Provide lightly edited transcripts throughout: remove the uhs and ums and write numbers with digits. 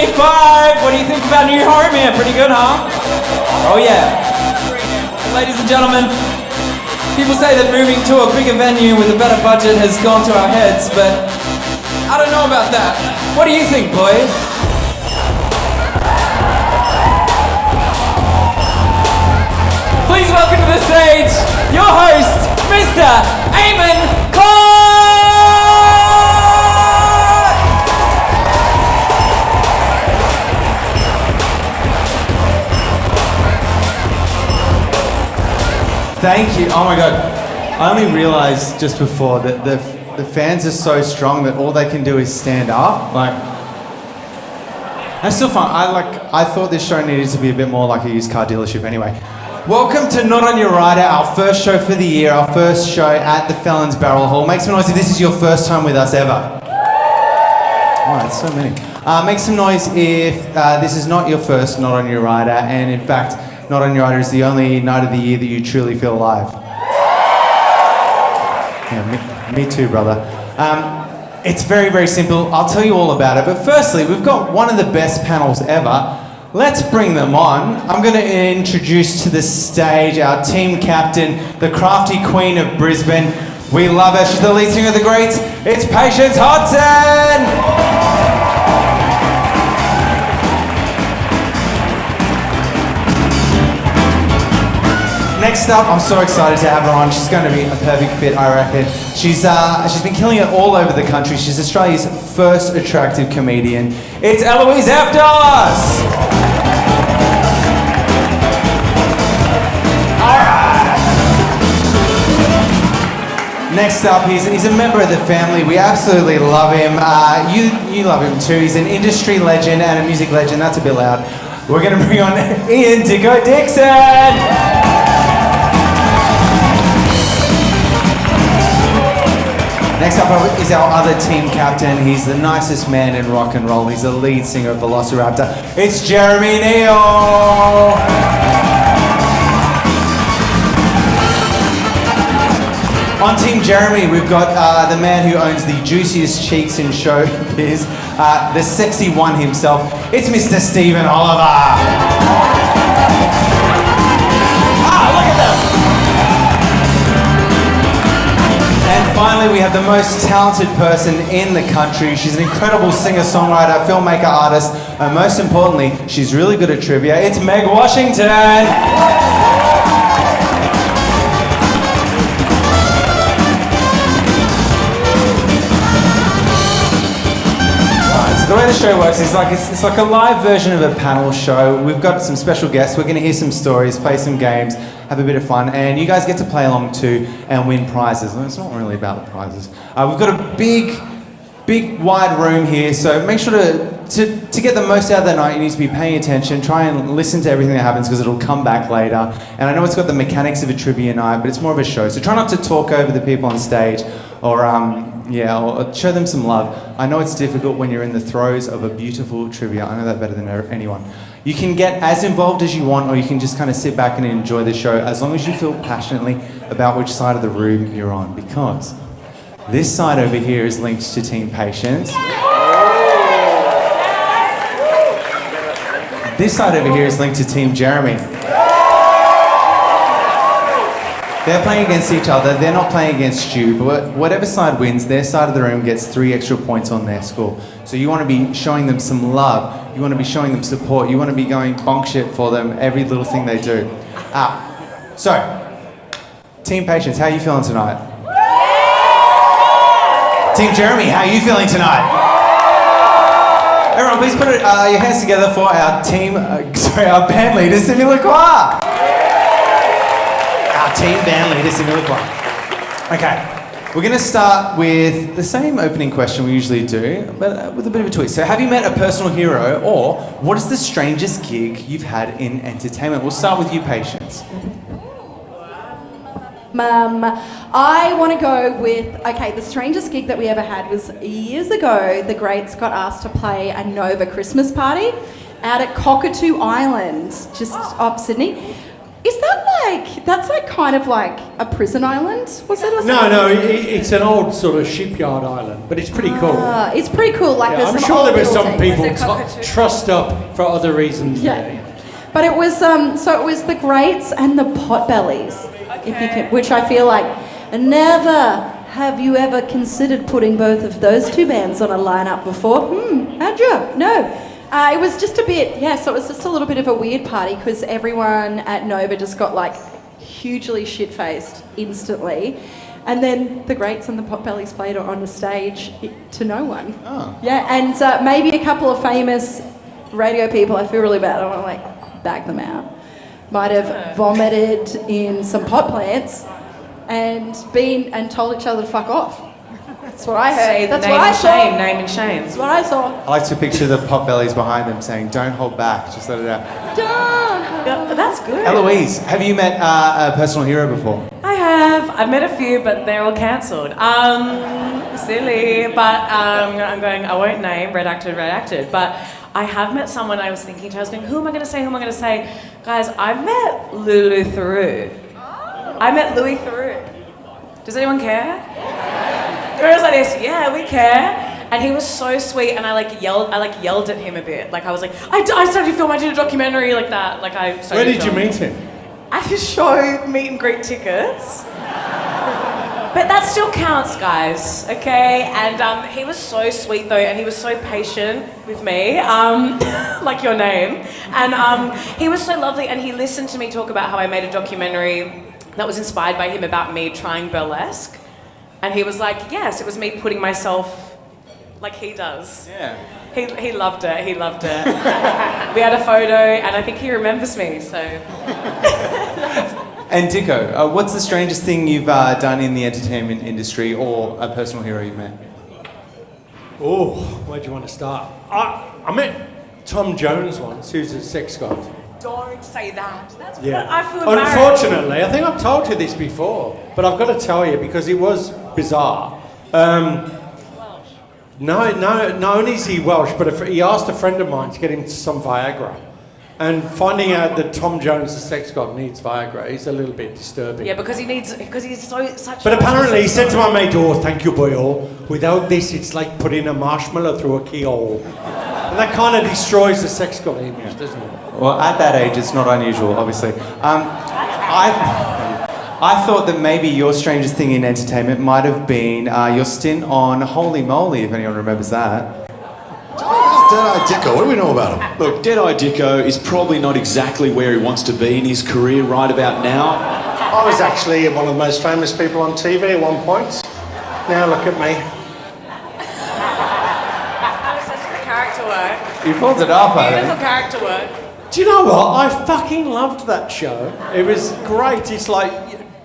2025. What do you think about new home here? Pretty good, huh? Oh yeah. Ladies and gentlemen, people say that moving to a bigger venue with a better budget has gone to our heads, but I don't know about that. What do you think, boys? Please welcome to the stage your host, Mr. Aimon Clark! Thank you. Oh my God. I only realized just before that the fans are so strong that all they can do is stand up. Like, that's still fun. I thought this show needed to be a bit more like a used car dealership anyway. Welcome to Not On Your Rider, our first show for the year, our first show at the Felons Barrel Hall. Make some noise if this is your first time with us ever. Oh, that's so many. Make some noise if this is not your first Not On Your Rider, and in fact, Not On Your Rider is the only night of the year that you truly feel alive. Yeah, me too, brother. It's very, very simple. I'll tell you all about it. But firstly, we've got one of the best panels ever. Let's bring them on. I'm going to introduce to the stage our team captain, the crafty queen of Brisbane. We love her. She's the lead singer of the Greats. It's Patience Hodgson! Next up, I'm so excited to have her on. She's going to be a perfect fit, I reckon. She's been killing it all over the country. She's Australia's first attractive comedian. It's Elouise Eftos! Next up, he's a member of the family. We absolutely love him. You love him too. He's an industry legend and a music legend. That's a bit loud. We're going to bring on Dicko Dixon. Next up is our other team captain. He's the nicest man in rock and roll. He's the lead singer of Velociraptor. It's Jeremy Neale. On Team Jeremy, we've got the man who owns the juiciest cheeks in showbiz, the sexy one himself. It's Mr. Stephen Oliver. Look at them! And finally, we have the most talented person in the country. She's an incredible singer-songwriter, filmmaker, artist, and most importantly, she's really good at trivia. It's Meg Washington. The way the show works is it's like a live version of a panel show. We've got some special guests. We're going to hear some stories, play some games, have a bit of fun, and you guys get to play along too and win prizes. Well, it's not really about the prizes. We've got a big, wide room here, so make sure to get the most out of the night, you need to be paying attention, try and listen to everything that happens because it'll come back later. And I know it's got the mechanics of a trivia night, but it's more of a show. So try not to talk over the people on stage or show them some love. I know it's difficult when you're in the throes of a beautiful trivia. I know that better than anyone. You can get as involved as you want, or you can just kind of sit back and enjoy the show as long as you feel passionately about which side of the room you're on, because this side over here is linked to Team Patience. This side over here is linked to Team Jeremy. They're playing against each other, they're not playing against you, but whatever side wins, their side of the room gets 3 extra points on their score. So you want to be showing them some love, you want to be showing them support, you want to be going bonk shit for them, every little thing they do. So, Team Patience, how are you feeling tonight? Team Jeremy, how are you feeling tonight? Everyone, please put your hands together for our our band leader, Simi Lacroix. Team band leader, Simi Lacroix. Okay, we're going to start with the same opening question we usually do, but with a bit of a twist. So have you met a personal hero, or what is the strangest gig you've had in entertainment? We'll start with you, Patience. I want to go with, the strangest gig that we ever had was years ago. The Greats got asked to play a Nova Christmas party out at Cockatoo Island, just off Sydney. Is that that's like kind of like a prison island? Was it? Or No, it's an old sort of shipyard island, but it's pretty cool. It's pretty cool. Like Yeah, there's I'm some sure old there were some buildings. people trussed up for other reasons. Yeah. But it was so it was the Greats and the Potbellies, if you can, which I feel like never have you ever considered putting both of those two bands on a lineup before? Had you? No. It was just a bit, so it was just a little bit of a weird party because everyone at Nova just got like hugely shit-faced instantly. And then the Greats and the Potbellies played on the stage to no one. Oh. Yeah, and maybe a couple of famous radio people, I feel really bad, I want to like bag them out, might have vomited in some pot plants and told each other to fuck off. That's what I heard. That's what I saw. Name and shame. That's what I saw. I like to picture the Potbellies behind them saying, "Don't hold back, just let it out." That's good. Elouise, have you met a personal hero before? I have. I've met a few, but they're all cancelled. Silly, but I won't name, redacted. But I have met someone I was thinking to. I was going, who am I going to say? Guys, I met Lulu Theroux. I met Louis Theroux. Does anyone care? It was like this, yeah, we care. And he was so sweet, and I yelled at him a bit. Like I was like, I started to film, I did a documentary like that. Like I started Where to did you film. meet him? At his show, meet and greet tickets. But that still counts, guys, okay? And he was so sweet though, and he was so patient with me, like your name. And he was so lovely, and he listened to me talk about how I made a documentary that was inspired by him about me trying burlesque. And he was like, yes, it was me putting myself like he does. Yeah. He loved it, we had a photo, and I think he remembers me, so. And Dicko, what's the strangest thing you've done in the entertainment industry or a personal hero you've met? Oh, where do you want to start? I met Tom Jones once, who's a sex god. Don't say that. That's Yeah. I feel embarrassed. Unfortunately, I think I've told you this before, but I've got to tell you because it was bizarre. Not only is he Welsh, but he asked a friend of mine to get him some Viagra. And finding out that Tom Jones, the sex god, needs Viagra is a little bit disturbing. Yeah, because he's such. But apparently he said to my mate, "Oh, thank you, boy. Without this, it's like putting a marshmallow through a keyhole." And that kind of destroys the sex god image, doesn't it? Well, at that age, it's not unusual, obviously. I thought that maybe your strangest thing in entertainment might have been your stint on Holy Moly, if anyone remembers that. Dead-Eye Dicko, what do we know about him? Look, Dead-Eye Dicko is probably not exactly where he wants to be in his career right about now. I was actually one of the most famous people on TV at one point. Now look at me. That was such good character work. You pulled it off, I Beautiful think. character work. Do you know what? I fucking loved that show. It was great. It's like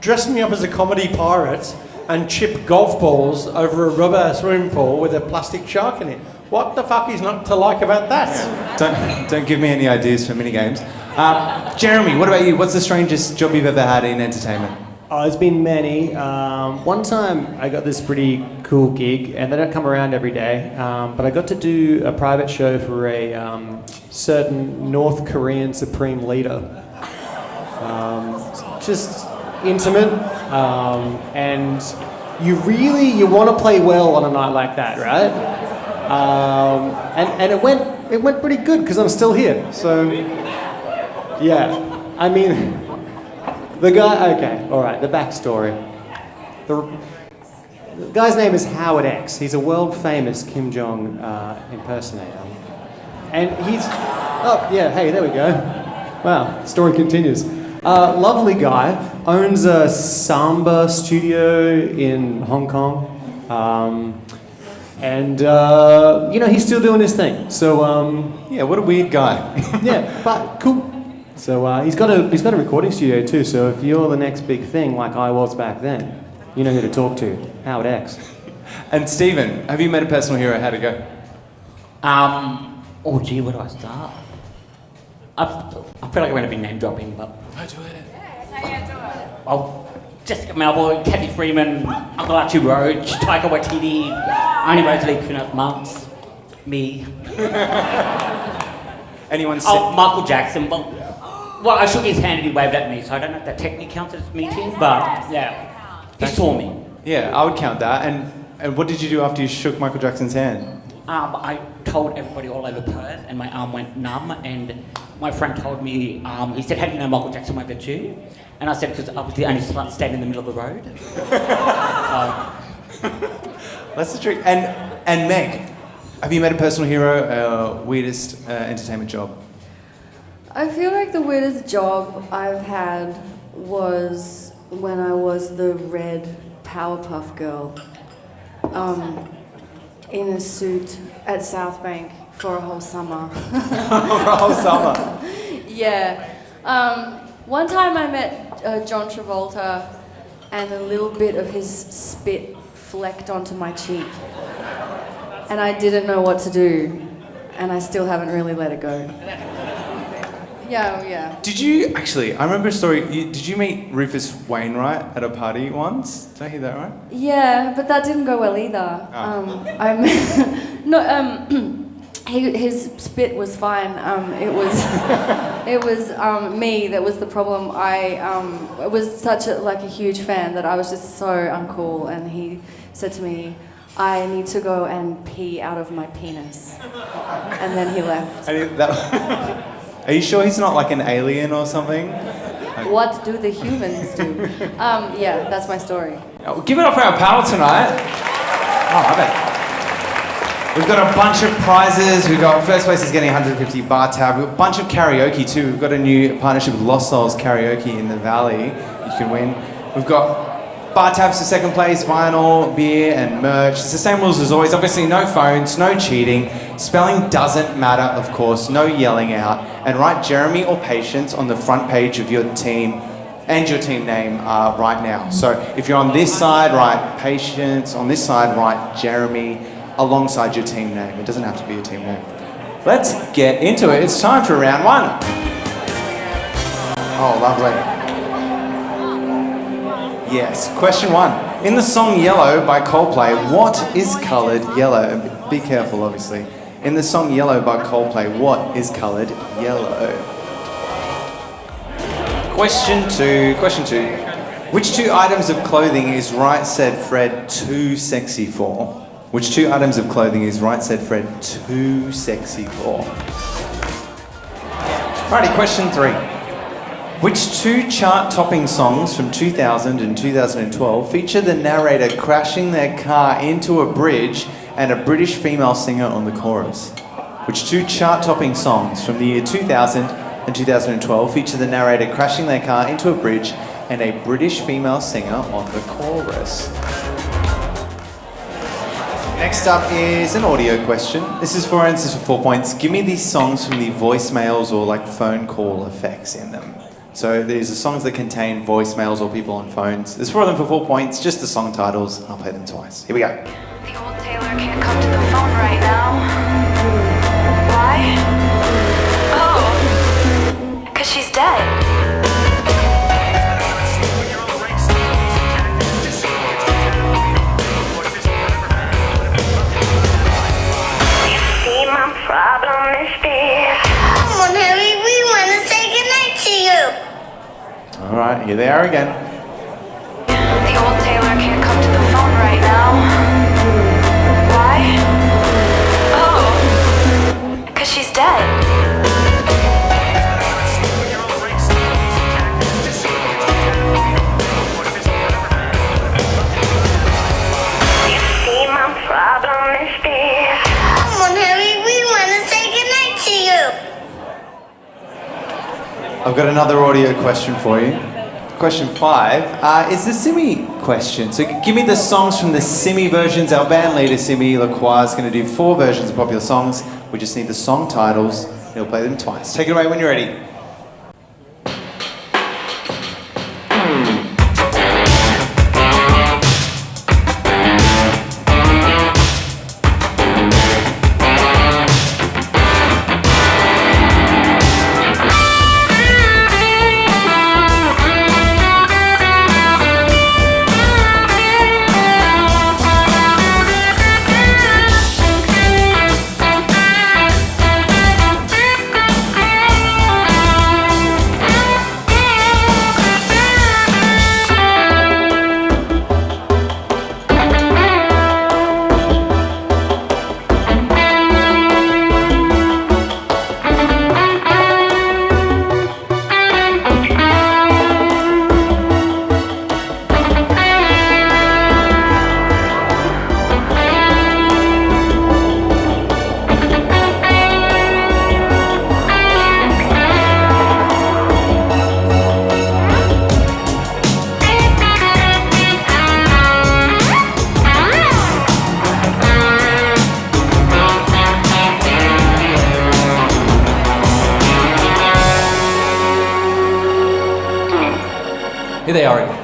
dress me up as a comedy pirate and chip golf balls over a rubber swimming pool with a plastic shark in it. What the fuck is not to like about that? Don't give me any ideas for minigames. Jeremy, what about you? What's the strangest job you've ever had in entertainment? Oh, there's been many. One time I got this pretty cool gig, and they don't come around every day, but I got to do a private show for a certain North Korean supreme leader. Just intimate, and you want to play well on a night like that, right? And it went pretty good because I'm still here. So yeah, I mean. The guy, okay, all right, the backstory. The guy's name is Howard X. He's a world-famous Kim Jong impersonator. And he's, oh, yeah, hey, there we go. Wow, story continues. Lovely guy, owns a samba studio in Hong Kong. He's still doing his thing. So, Yeah, what a weird guy. yeah, but cool. So he's got a recording studio too. So if you're the next big thing, like I was back then, you know who to talk to. Howard X. And Stephen, have you met a personal hero? How'd it go? Oh gee, where do I start? I feel like I'm going to be name dropping, but. Well, Jessica Melbourne, Kathy Freeman, Uncle Archie Roach, Taika Waititi, Arnie Rosalie, Kunat Marks, me. Anyone? Oh, Michael Jackson. Well, Well, I shook his hand and he waved at me, so I don't know if that technically counts as meeting, but yeah, he saw me. Yeah, I would count that. And what did you do after you shook Michael Jackson's hand? I told everybody all over Perth, and my arm went numb. And my friend told me, he said, "How do you know Michael Jackson waved at you?" And I said, "Because I was the only slut standing in the middle of the road." That's the trick. And Meg, have you met a personal hero? Weirdest entertainment job? I feel like the weirdest job I've had was when I was the red Powerpuff Girl in a suit at South Bank for a whole summer. For a whole summer? Yeah. One time I met John Travolta and a little bit of his spit flecked onto my cheek. And I didn't know what to do. And I still haven't really let it go. Yeah. Did you, actually, I remember a story, did you meet Rufus Wainwright at a party once? Did I hear that right? Yeah, but that didn't go well either. Oh. His spit was fine. It was me that was the problem. I was such a huge fan that I was just so uncool, and he said to me, "I need to go and pee out of my penis," and then he left. Are you sure he's not like an alien or something? What do the humans do? Yeah, that's my story. Give it up for our panel tonight. Oh, I bet. We've got a bunch of prizes. We've got first place is getting 150 bar tab. We've got a bunch of karaoke too. We've got a new partnership with Lost Souls Karaoke in the Valley. You can win. We've got bar tabs for second place, vinyl, beer, and merch. It's the same rules as always. Obviously, no phones, no cheating. Spelling doesn't matter, of course. No yelling out. And write Jeremy or Patience on the front page of your team and your team name right now. So if you're on this side, write Patience. On this side, write Jeremy alongside your team name. It doesn't have to be your team name. Let's get into it. It's time for round one. Oh, lovely. Yes, question one. In the song Yellow by Coldplay, what is coloured yellow? And be careful, obviously. In the song Yellow by Coldplay, what is coloured yellow? Question two. Which two items of clothing is Right Said Fred too sexy for? Which two items of clothing is Right Said Fred too sexy for? Righty, question three. Which two chart-topping songs from 2000 and 2012 feature the narrator crashing their car into a bridge and a British female singer on the chorus? Which two chart-topping songs from the year 2000 and 2012 feature the narrator crashing their car into a bridge and a British female singer on the chorus? Next up is an audio question. This is for answers for 4 points. Give me these songs from the voicemails or phone call effects in them. So these are songs that contain voicemails or people on phones. There's 4 of them for 4 points, just the song titles. I'll play them twice. Here we go. The old tailor can't come to the phone right now. Why? Oh, 'cause she's dead. Problem is this. Come on, Harry, we want to say goodnight to you. All right, here they are again. The old tailor can't come to the phone right now. Why? Oh, 'cause she's dead. You see, my problem is this. Come on, Harry, we want to say goodnight to you. I've got another audio question for you. Question 5 is the Simi question. So give me the songs from the Simi versions. Our band leader, Simi Lacroix, is going to do 4 versions of popular songs. We just need the song titles. He'll play them twice. Take it away when you're ready. Here they are again.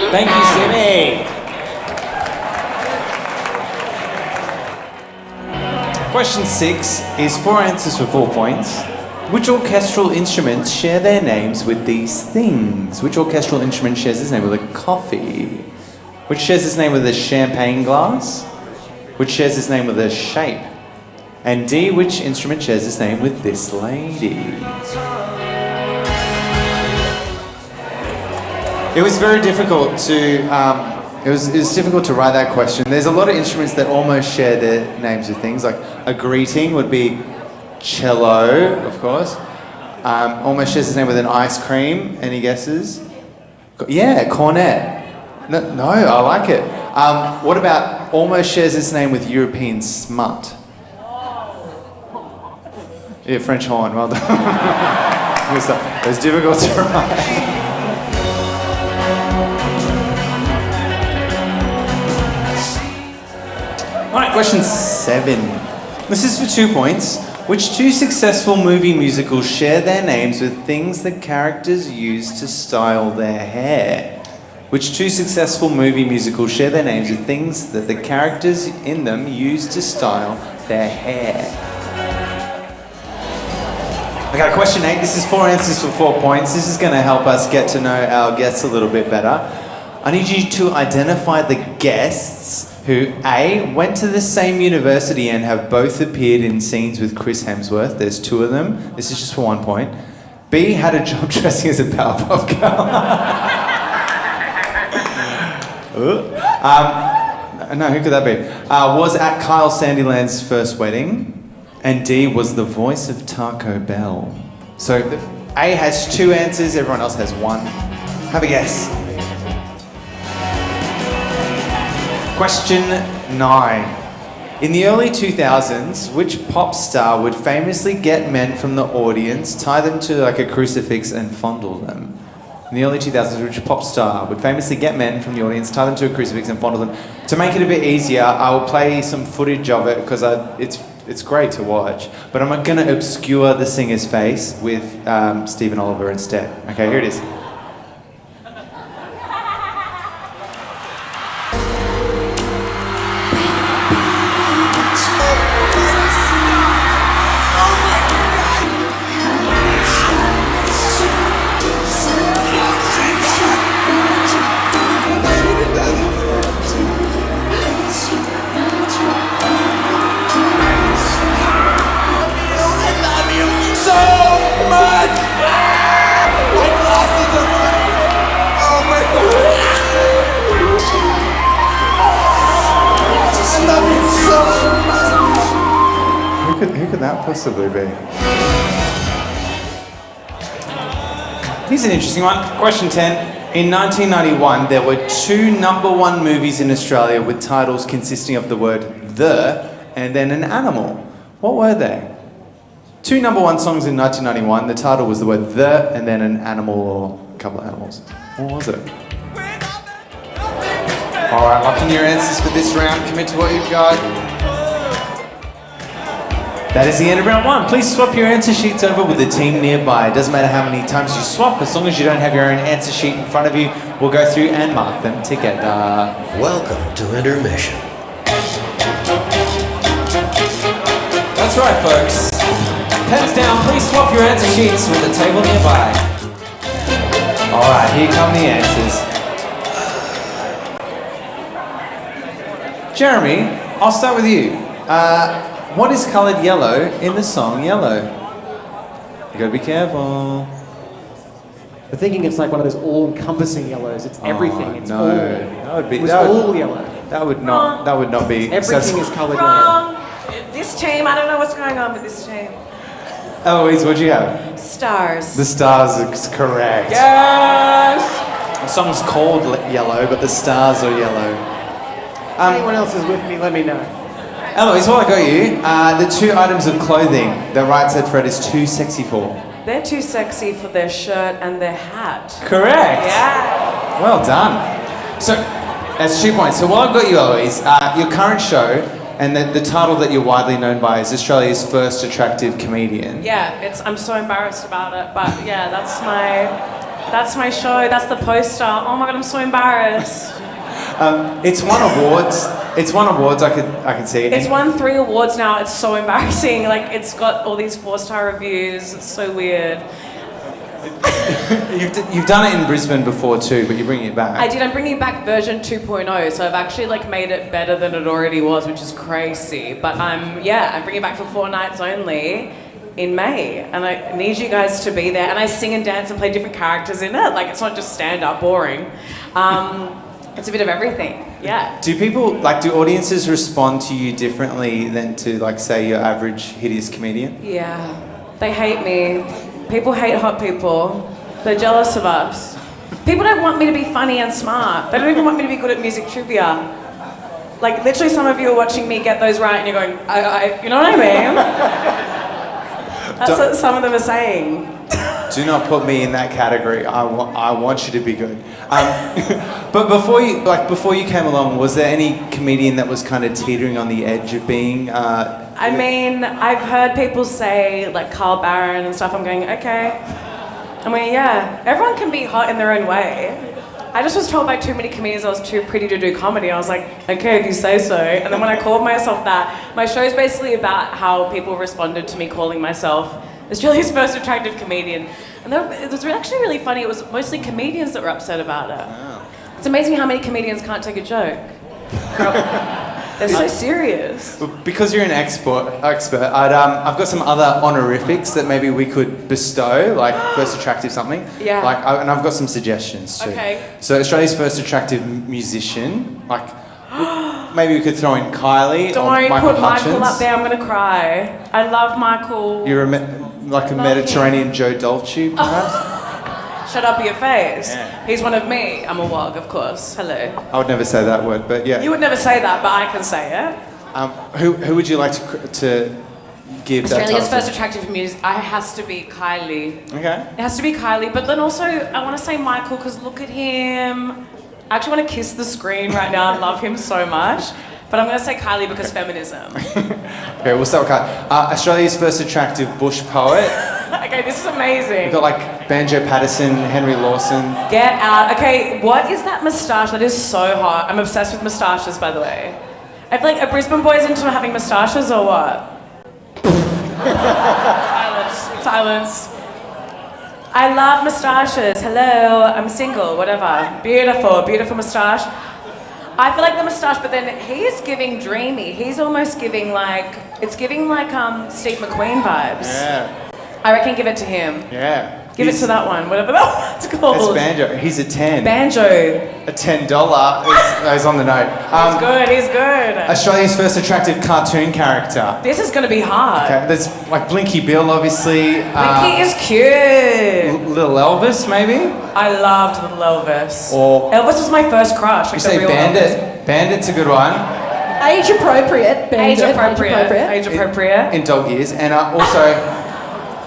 Thank you, Simi. Question 6 is 4 answers for 4 points. Which orchestral instruments share their names with these things? Which orchestral instrument shares its name with a coffee? Which shares its name with a champagne glass? Which shares its name with a shape? And D, which instrument shares its name with this lady? It was very difficult to it was difficult to write that question. There's a lot of instruments that almost share their names with things. Like a greeting would be cello, of course. Almost shares its name with an ice cream. Any guesses? Yeah, cornet. No, I like it. What about almost shares its name with European smut? Yeah, French horn. Well done. It was difficult to write. Alright, question 7. This is for 2 points. Which 2 successful movie musicals share their names with things the characters use to style their hair? Which 2 successful movie musicals share their names with things that the characters in them use to style their hair? Okay, question 8. This is 4 answers for 4 points. This is going to help us get to know our guests a little bit better. I need you to identify the guests who A, went to the same university and have both appeared in scenes with Chris Hemsworth. There's 2 of them. This is just for 1 point. B, had a job dressing as a Powerpuff Girl. No, who could that be? Was at Kyle Sandilands' first wedding. And D, was the voice of Taco Bell. So A has 2 answers, everyone else has 1. Have a guess. Question 9. In the early 2000s, which pop star would famously get men from the audience, tie them to like a crucifix and fondle them? In the early 2000s, which pop star would famously get men from the audience, tie them to a crucifix and fondle them? To make it a bit easier, I will play some footage of it because it's great to watch, but I'm going to obscure the singer's face with Stephen Oliver instead. Okay, here it is. Who could that possibly be? Here's an interesting one. Question 10. In 1991, there were 2 #1 movies in Australia with titles consisting of the word "the" and then an animal. What were they? 2 #1 songs in 1991. The title was the word "the" and then an animal or a couple of animals. What was it? All right, lock in your answers for this round. Commit to what you've got. That is the end of round one. Please swap your answer sheets over with the team nearby. It doesn't matter how many times you swap, as long as you don't have your own answer sheet in front of you, we'll go through and mark them together. Welcome to intermission. That's right, folks. Pens down, please swap your answer sheets with the table nearby. All right, here come the answers. Jeremy, I'll start with you. What is coloured yellow in the song Yellow? You gotta be careful. I'm thinking it's like one of those all-encompassing yellows. It's everything. It's all. That would be. It was that would- all yellow. That would not. That would not be. Everything is coloured yellow. Wrong. This team, I don't know what's going on with this team. Elouise, what'd you have? Stars. The stars is correct. Yes. The song's called Yellow, but the stars are yellow. Anyone else is with me, let me know. Elouise, while I got you, the two items of clothing that Right Said Fred is too sexy for. They're too sexy for their shirt and their hat. Correct. Yeah. Well done. So, that's 2 points. So while I've got you, Elouise, your current show and the title that you're widely known by is Australia's First Attractive Comedian. Yeah, I'm so embarrassed about it, but yeah, that's my show, that's the poster. Oh my god, I'm so embarrassed. It's won awards. It's won awards. I can see it. It's won 3 awards now. It's so embarrassing. Like, it's got all these 4-star reviews. It's so weird. You've done it in Brisbane before too, but you're bringing it back. I did. I'm bringing back version 2.0, so I've actually like made it better than it already was, which is crazy. But I'm bringing it back for 4 nights only in May, and I need you guys to be there. And I sing and dance and play different characters in it. Like, it's not just stand up boring. It's a bit of everything. Yeah. Do audiences respond to you differently than to, like, say, your average hideous comedian? Yeah. They hate me. People hate hot people. They're jealous of us. People don't want me to be funny and smart. They don't even want me to be good at music trivia. Like, literally, some of you are watching me get those right and you're going, you know what I mean? That's what some of them are saying. Do not put me in that category. I want you to be good. But before you came along, was there any comedian that was kind of teetering on the edge of being? I mean, I've heard people say like Carl Barron and stuff. I'm going, okay. I mean, yeah, everyone can be hot in their own way. I just was told by too many comedians I was too pretty to do comedy. I was like, okay, if you say so. And then when I called myself that, my show is basically about how people responded to me calling myself Australia's First Attractive Comedian. And it was actually really funny. It was mostly comedians that were upset about it. Wow. It's amazing how many comedians can't take a joke. They're so serious. Because you're an expert, I've got some other honorifics that maybe we could bestow, like First Attractive something. Yeah. And I've got some suggestions too. Okay. So Australia's First Attractive Musician, like maybe we could throw in Kylie or Don't Michael put Hutchins. Michael up there, I'm gonna cry. I love Michael. You're like a Mediterranean Joe Dolce, perhaps? Shut up your face. Yeah. He's one of me. I'm a wog, of course. Hello. I would never say that word, but yeah. You would never say that, but I can say it. Who would you like to give Australia's that First Attractive Music. It has to be Kylie. Okay. It has to be Kylie, but then also I want to say Michael because look at him. I actually want to kiss the screen right now. I love him so much. But I'm going to say Kylie because feminism. Okay, we'll start with Kylie. Australia's First Attractive Bush Poet. Okay, this is amazing. We've got like Banjo Patterson, Henry Lawson. Get out. Okay, what is that moustache? That is so hot. I'm obsessed with moustaches, by the way. I feel like, are Brisbane boys into having moustaches or what? Silence. I love moustaches. Hello, I'm single, whatever. Beautiful moustache. I feel like the moustache, but then he's giving dreamy. He's almost giving Steve McQueen vibes. Yeah. I reckon give it to him. Yeah. Give it to that one, whatever that one's called. It's Banjo. He's a 10. Banjo. A $10 is on the note. He's good. Australia's First Attractive Cartoon Character. This is going to be hard. Okay, there's like Blinky Bill, obviously. Blinky is cute. Little Elvis, maybe? I loved Little Elvis. Or Elvis was my first crush. You say Bandit. Elvis. Bandit's a good one. Age appropriate. Bandit. Age appropriate. In dog years. And also...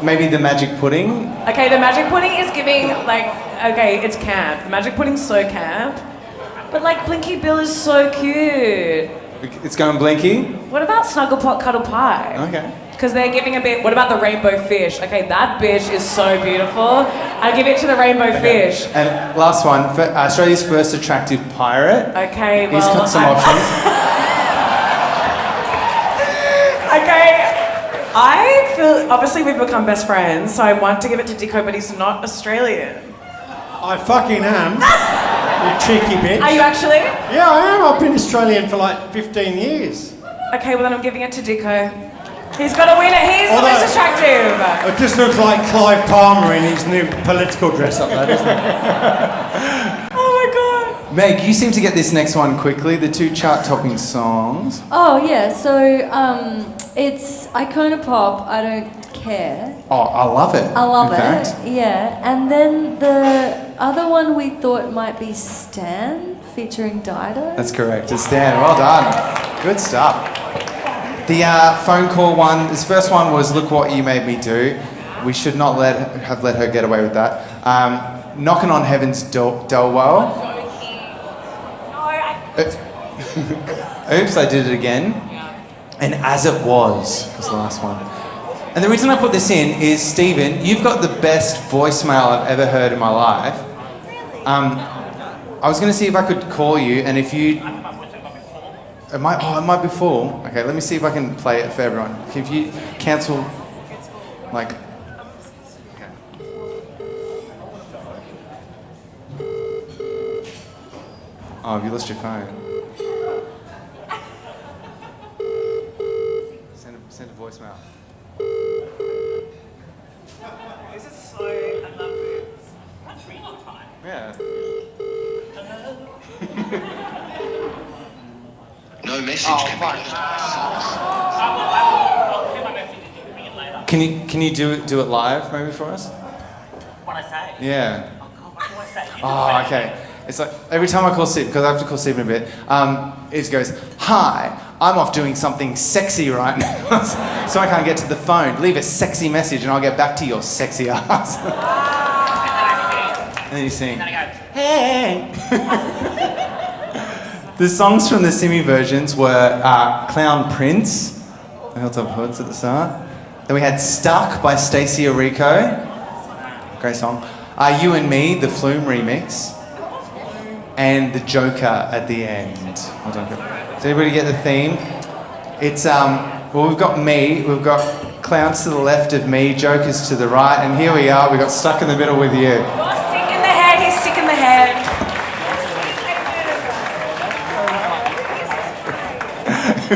maybe the Magic Pudding. Okay, the Magic Pudding is giving it's camp. The Magic Pudding's so camp. But like Blinky Bill is so cute. It's going Blinky? What about Snugglepot Cuddle Pie? Okay. Because they're giving a bit. What about the rainbow fish? Okay, that bitch is so beautiful. I'll give it to the rainbow fish. And last one, for Australia's first attractive pirate. Okay, well. He's got some options. Okay. I feel. Obviously, we've become best friends, so I want to give it to Dicko, but he's not Australian. I fucking am. You cheeky bitch. Are you actually? Yeah, I am. I've been Australian for like 15 years. Okay, well then I'm giving it to Dicko. He's got to win it. He's the most attractive. It just looks like Clive Palmer in his new political dress up there, doesn't it? Oh my god. Meg, you seem to get this next one quickly. The 2 chart-topping songs. Oh yeah, so it's Icona Pop. I don't care. Oh, I love it. I love in fact. it. Yeah, and then the other one we thought might be Stan featuring Dido. That's correct. It's Dan. Well done. Good stuff. The phone call one, this first one was Look What You Made Me Do. We should not have let her get away with that. Knocking on Heaven's Door. Oops, I did it again. And As It Was the last one. And the reason I put this in is, Stephen, you've got the best voicemail I've ever heard in my life. I was going to see if I could call you, and if you... It might be full. Okay, let me see if I can play it for everyone. If you cancel, like... Okay. Oh, have you lost your phone? Send a voicemail. This is so, I love this. That's really good time. Yeah. No message Can you do it live maybe for us? What I say? Yeah. Oh, God, what do I say? Oh, okay. It's like every time I call Steve, because I have to call Steve in a bit, it goes, "Hi, I'm off doing something sexy right now, so I can't get to the phone. Leave a sexy message and I'll get back to your sexy ass." And then you sing. And then I go, Hey. The songs from the Simi versions were Clown Prince, the Hilltop Hoods at the start. Then we had Stuck by Stacey Orico. Great song. You and Me, the Flume remix. And The Joker at the end. Well done. Does everybody get the theme? It's, well, we've got me, we've got clowns to the left of me, jokers to the right, and here we are, we got stuck in the middle with you. You're sick in the head, he's sick in the head.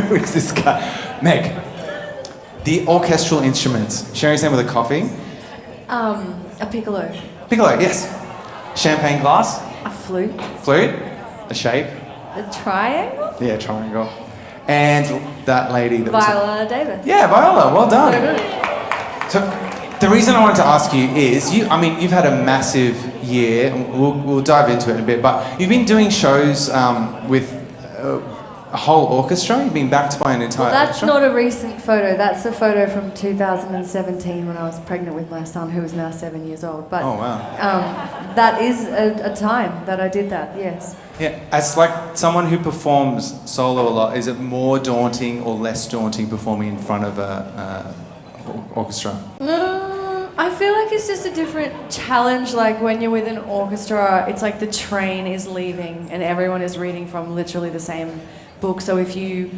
Who is this guy? Meg, the orchestral instruments. Sharing some with a coffee. A piccolo. Piccolo, yes. Champagne glass. A flute. Flute. A shape. A triangle. Yeah, triangle. And that lady that was... Viola Davis. Yeah, Viola, well done. So good. So, the reason I wanted to ask you is, you've had a massive year, and we'll dive into it in a bit, but you've been doing shows with a whole orchestra? You've been backed by an entire That's orchestra? not a recent photo. That's a photo from 2017 when I was pregnant with my son, who is now 7 years old. But Oh, wow. that is a time that I did that, yes. Yeah, as like someone who performs solo a lot, is it more daunting or less daunting performing in front of a orchestra? I feel like it's just a different challenge. Like when you're with an orchestra, it's like the train is leaving and everyone is reading from literally the same book. So if you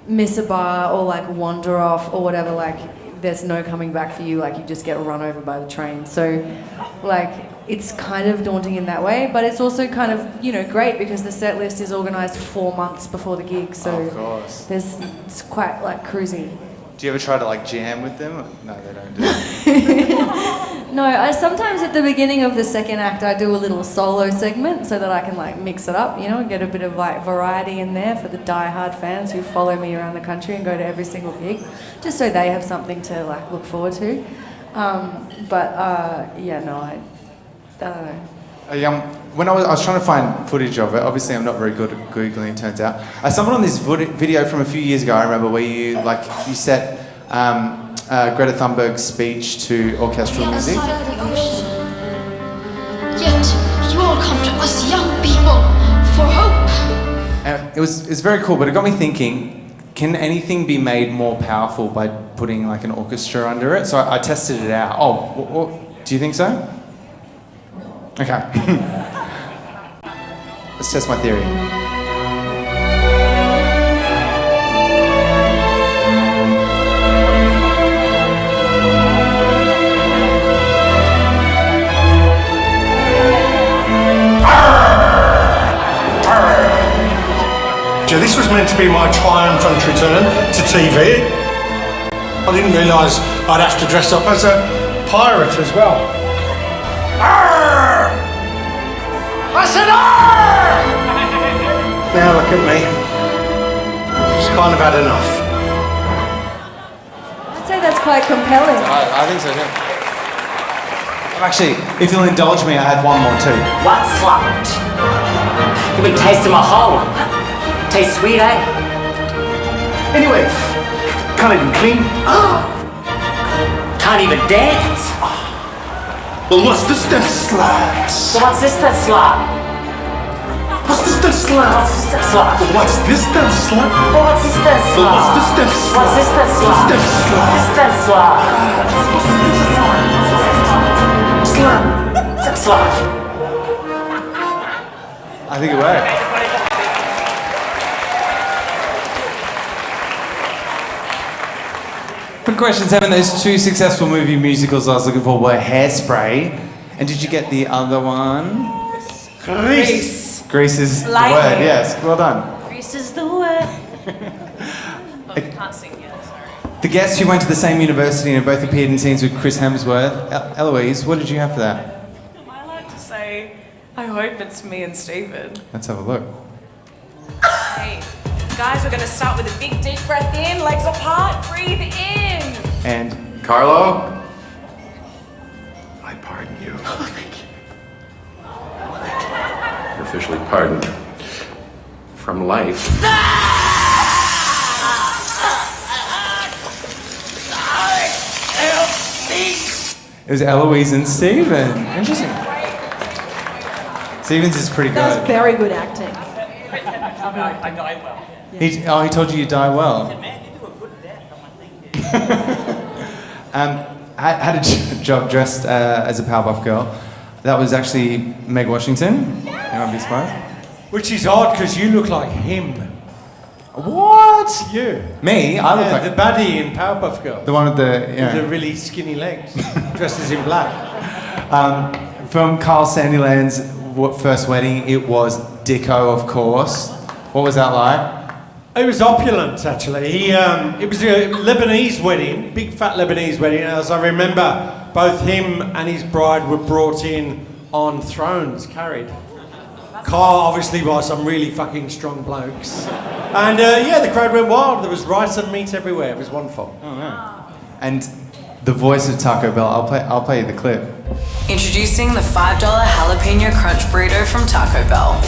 miss a bar or like wander off or whatever, like there's no coming back for you. Like you just get run over by the train. So like it's kind of daunting in that way, but it's also kind of, great because the set list is organised 4 months before the gig. So Of course. it's quite like cruisy. Do you ever try to like jam with them? No, they don't do that. No, sometimes at the beginning of the second act I do a little solo segment so that I can like mix it up, get a bit of like variety in there for the die-hard fans who follow me around the country and go to every single gig, just so they have something to like look forward to. I don't know. When I was trying to find footage of it, obviously I'm not very good at Googling, it turns out. I stumbled on this video from a few years ago, I remember, where you set Greta Thunberg's speech to orchestral music. Yet you all come to us young people for hope. And it was very cool, but it got me thinking, can anything be made more powerful by putting like an orchestra under it? So I tested it out. Oh, do you think so? Okay. Let's test my theory. This was meant to be my triumphant return to TV. I didn't realise I'd have to dress up as a pirate as well. Arr! I said arr! Now look at me. Just kind of had enough. I'd say that's quite compelling. I think so too. Actually, if you'll indulge me, I had one more too. What slut? You've been tasting my whole. Tastes sweet, eh? Anyway, can't even clean. Can't even dance. Well, what's this then, slut? So what's this then, slut? What's this then, slut? What's this then, slut? What's this then, slut? Well, what's this then, slut? What's this then, slut? What's this then, slut? What's this then, slut? This then, slut. Slut. I think it worked. Quick question, Evan. Those two successful movie musicals I was looking for were Hairspray, and did you get the other one? Grease. Grease is the Lightning. word, yes. Well done. Grease is the word. Oh, I can't sing yet, sorry. The guests who went to the same university and both appeared in scenes with Chris Hemsworth. Eloise, what did you have for that? I like to say, I hope it's me and Stephen. Let's have a look. Hey, guys, we're going to start with a big deep breath in, legs apart, breathe in. And Carlo, I pardon you. You're officially pardoned from life. it was Eloise and Stephen. Interesting. Stephen's is pretty That was good. very good acting. I died well. He told you die well. I had a job dressed as a Powerpuff Girl. That was actually Meg Washington. You might be surprised. Which is odd because you look like him. What? You. Me? I look like the baddie in Powerpuff Girl. the one with the With the really skinny legs, dressed as in black. From Carl Sandilands' first wedding. It was Dicko, of course. What was that like? It was opulent, actually. It was a Lebanese wedding, big fat Lebanese wedding. As I remember, both him and his bride were brought in on thrones, carried. Carl, obviously, by some really fucking strong blokes. And the crowd went wild. There was rice and meat everywhere. It was wonderful. Oh, yeah. And the voice of Taco Bell. I'll play you the clip. Introducing the $5 jalapeno crunch burrito from Taco Bell.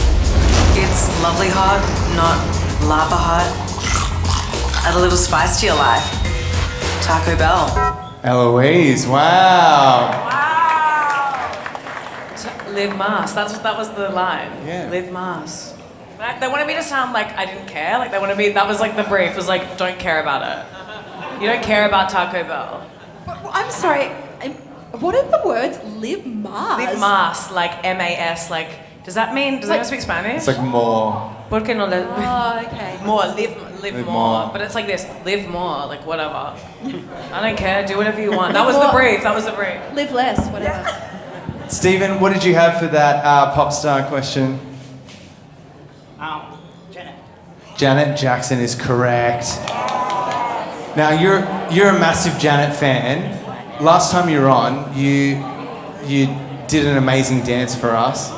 It's lovely hot, not lava hot. Add a little spice to your life. Taco Bell. Eloise, wow. Live Mars. That was the line. Yeah. Live Mars. Like, they wanted me to sound like I didn't care. Like they wanted me. That was like the brief. Was like, don't care about it. You don't care about Taco Bell. I'm sorry. What are the words? Live Mars. Live Mars, like MAS. Like, does that mean? Does anyone speak Spanish? It's like more. ¿Por qué no le? Oh, okay. More. Live more. But it's like this. Live more. Like whatever. I don't care. Do whatever you want. That was the brief. That was the brief. Live less, whatever. Stephen, what did you have for that pop star question? Janet. Janet Jackson is correct. Now you're a massive Janet fan. Last time you were on, you did an amazing dance for us,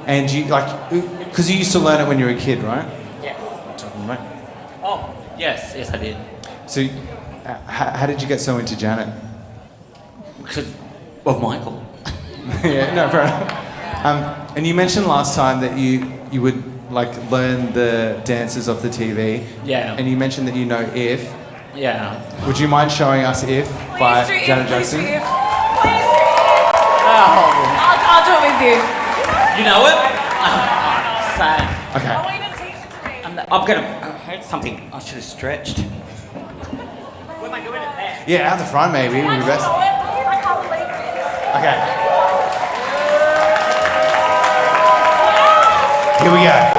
and you because you used to learn it when you were a kid, right? Yeah. Right. Oh, yes, I did. So, how did you get so into Janet? Because of Michael. Yeah, no, fair enough. And you mentioned last time that you would like learn the dances off the TV. Yeah. And you mentioned that you know If. Yeah. Would you mind showing us If by Janet Jackson? Please do If. I'll do it with you. You know it? Sad. Okay. I'm gonna. hurt something. I should have stretched. Where am I doing it there? Yeah, out the front maybe would be best. Okay. Here we go.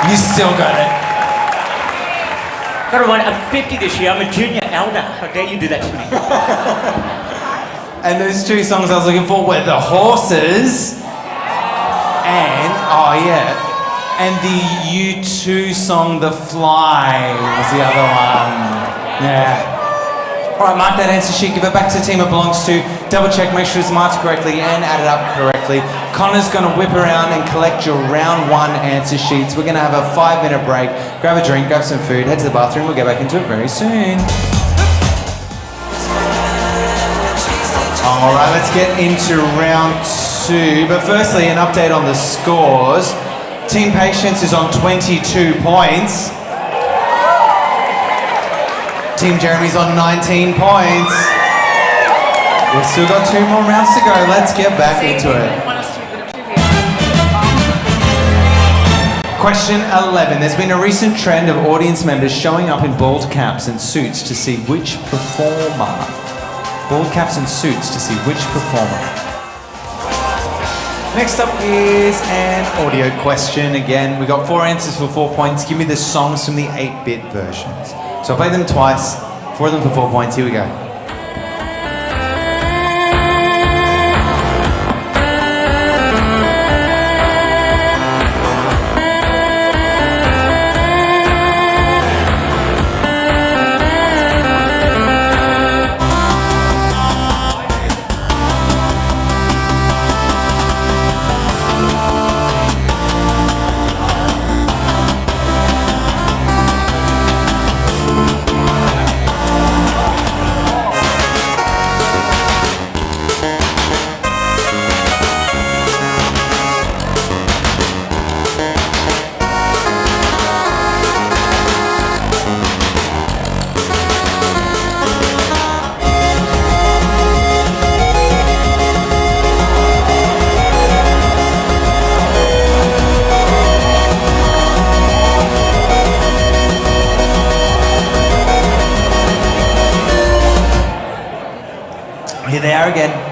You still got it. Gotta remind, I'm 50 this year. I'm a junior elder. How dare you do that to me? And those two songs I was looking for were The Horses and, oh yeah, and the U2 song The Fly was the other one. Yeah. Alright, mark that answer sheet, give it back to the team it belongs to, double check, make sure it's marked correctly and added up correctly. Connor's gonna whip around and collect your round 1 answer sheets. We're gonna have a 5-minute break, grab a drink, grab some food, head to the bathroom, we'll get back into it very soon. Alright, let's get into round 2. But firstly, an update on the scores. Team Patience is on 22 points. Team Jeremy's on 19 points. We've still got 2 more rounds to go. Let's get back into it. Question 11. There's been a recent trend of audience members showing up in bald caps and suits to see which performer. Bald caps and suits to see which performer. Next up is an audio question. Again, we got 4 answers for 4 points. Give me the songs from the 8-bit versions. So I'll play them twice, 4 of them for 4 points. Here we go. Here they are again.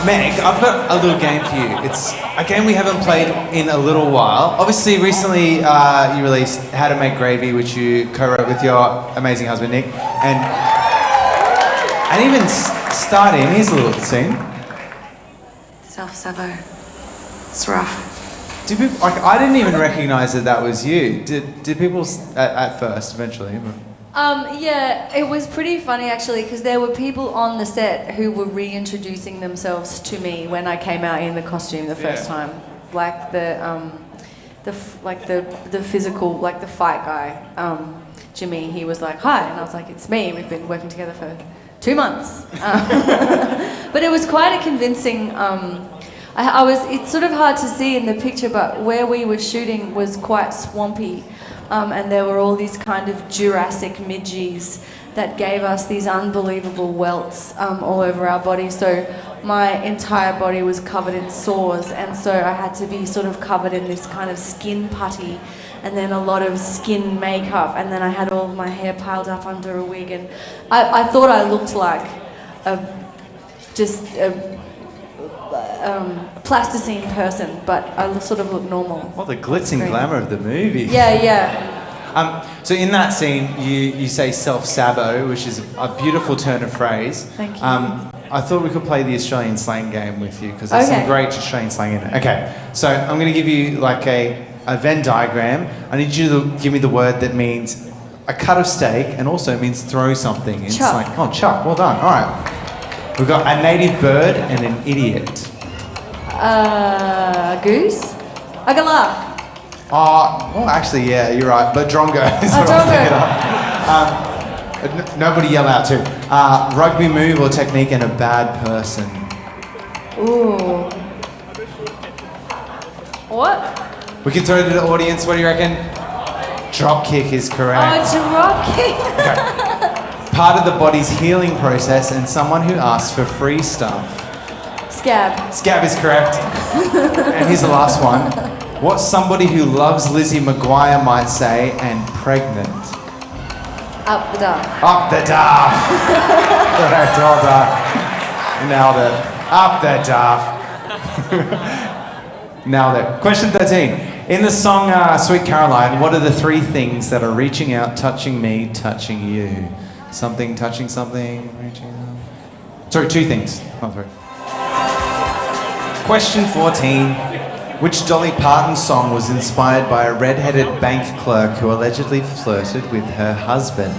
Meg, I've got a little game for you. It's a game we haven't played in a little while. Obviously, recently you released How to Make Gravy, which you co-wrote with your amazing husband, Nick. And even starred in, here's a little scene. Self-savo. It's rough. Did people, like, I didn't even recognise that was you. Did people at first, eventually? Yeah, it was pretty funny actually because there were people on the set who were reintroducing themselves to me when I came out in the costume the first time. Like the the physical, like the fight guy, Jimmy, he was like, "Hi," and I was like, "It's me. We've been working together for 2 months." But it was quite a convincing. It's sort of hard to see in the picture, but where we were shooting was quite swampy, and there were all these kind of Jurassic midges that gave us these unbelievable welts all over our body. So my entire body was covered in sores, and so I had to be sort of covered in this kind of skin putty, and then a lot of skin makeup, and then I had all of my hair piled up under a wig, and I thought I looked like a plasticine person, but I sort of looked normal. Well, the glitz and glamour of the movie. Yeah. So in that scene, you say self-sabo, which is a beautiful turn of phrase. Thank you. I thought we could play the Australian slang game with you, because there's some great Australian slang in it. Okay, so I'm going to give you like a Venn diagram. I need you to give me the word that means a cut of steak and also means throw something. It's chuck. like, oh, chuck, well done. All right. We've got a native bird and an idiot. Goose? A galah. Well, actually, yeah, you're right. But drongo is what I was thinking of. Nobody yell out too. Rugby move or technique and a bad person. Ooh. What? We can throw it to the audience. What do you reckon? Drop kick is correct. Oh, drop kick. Okay. Part of the body's healing process and someone who asks for free stuff. Scab. Scab is correct. And here's the last one. What somebody who loves Lizzie McGuire might say and pregnant. Up the duff. Up the duff. Correct, well done. Nailed it. Up the duff. Nailed it. Question 13. In the song Sweet Caroline, what are the 3 things that are reaching out, touching me, touching you? Something, touching something, reaching out. Sorry, 2 things, not 3. Question 14. Which Dolly Parton song was inspired by a red-headed bank clerk who allegedly flirted with her husband?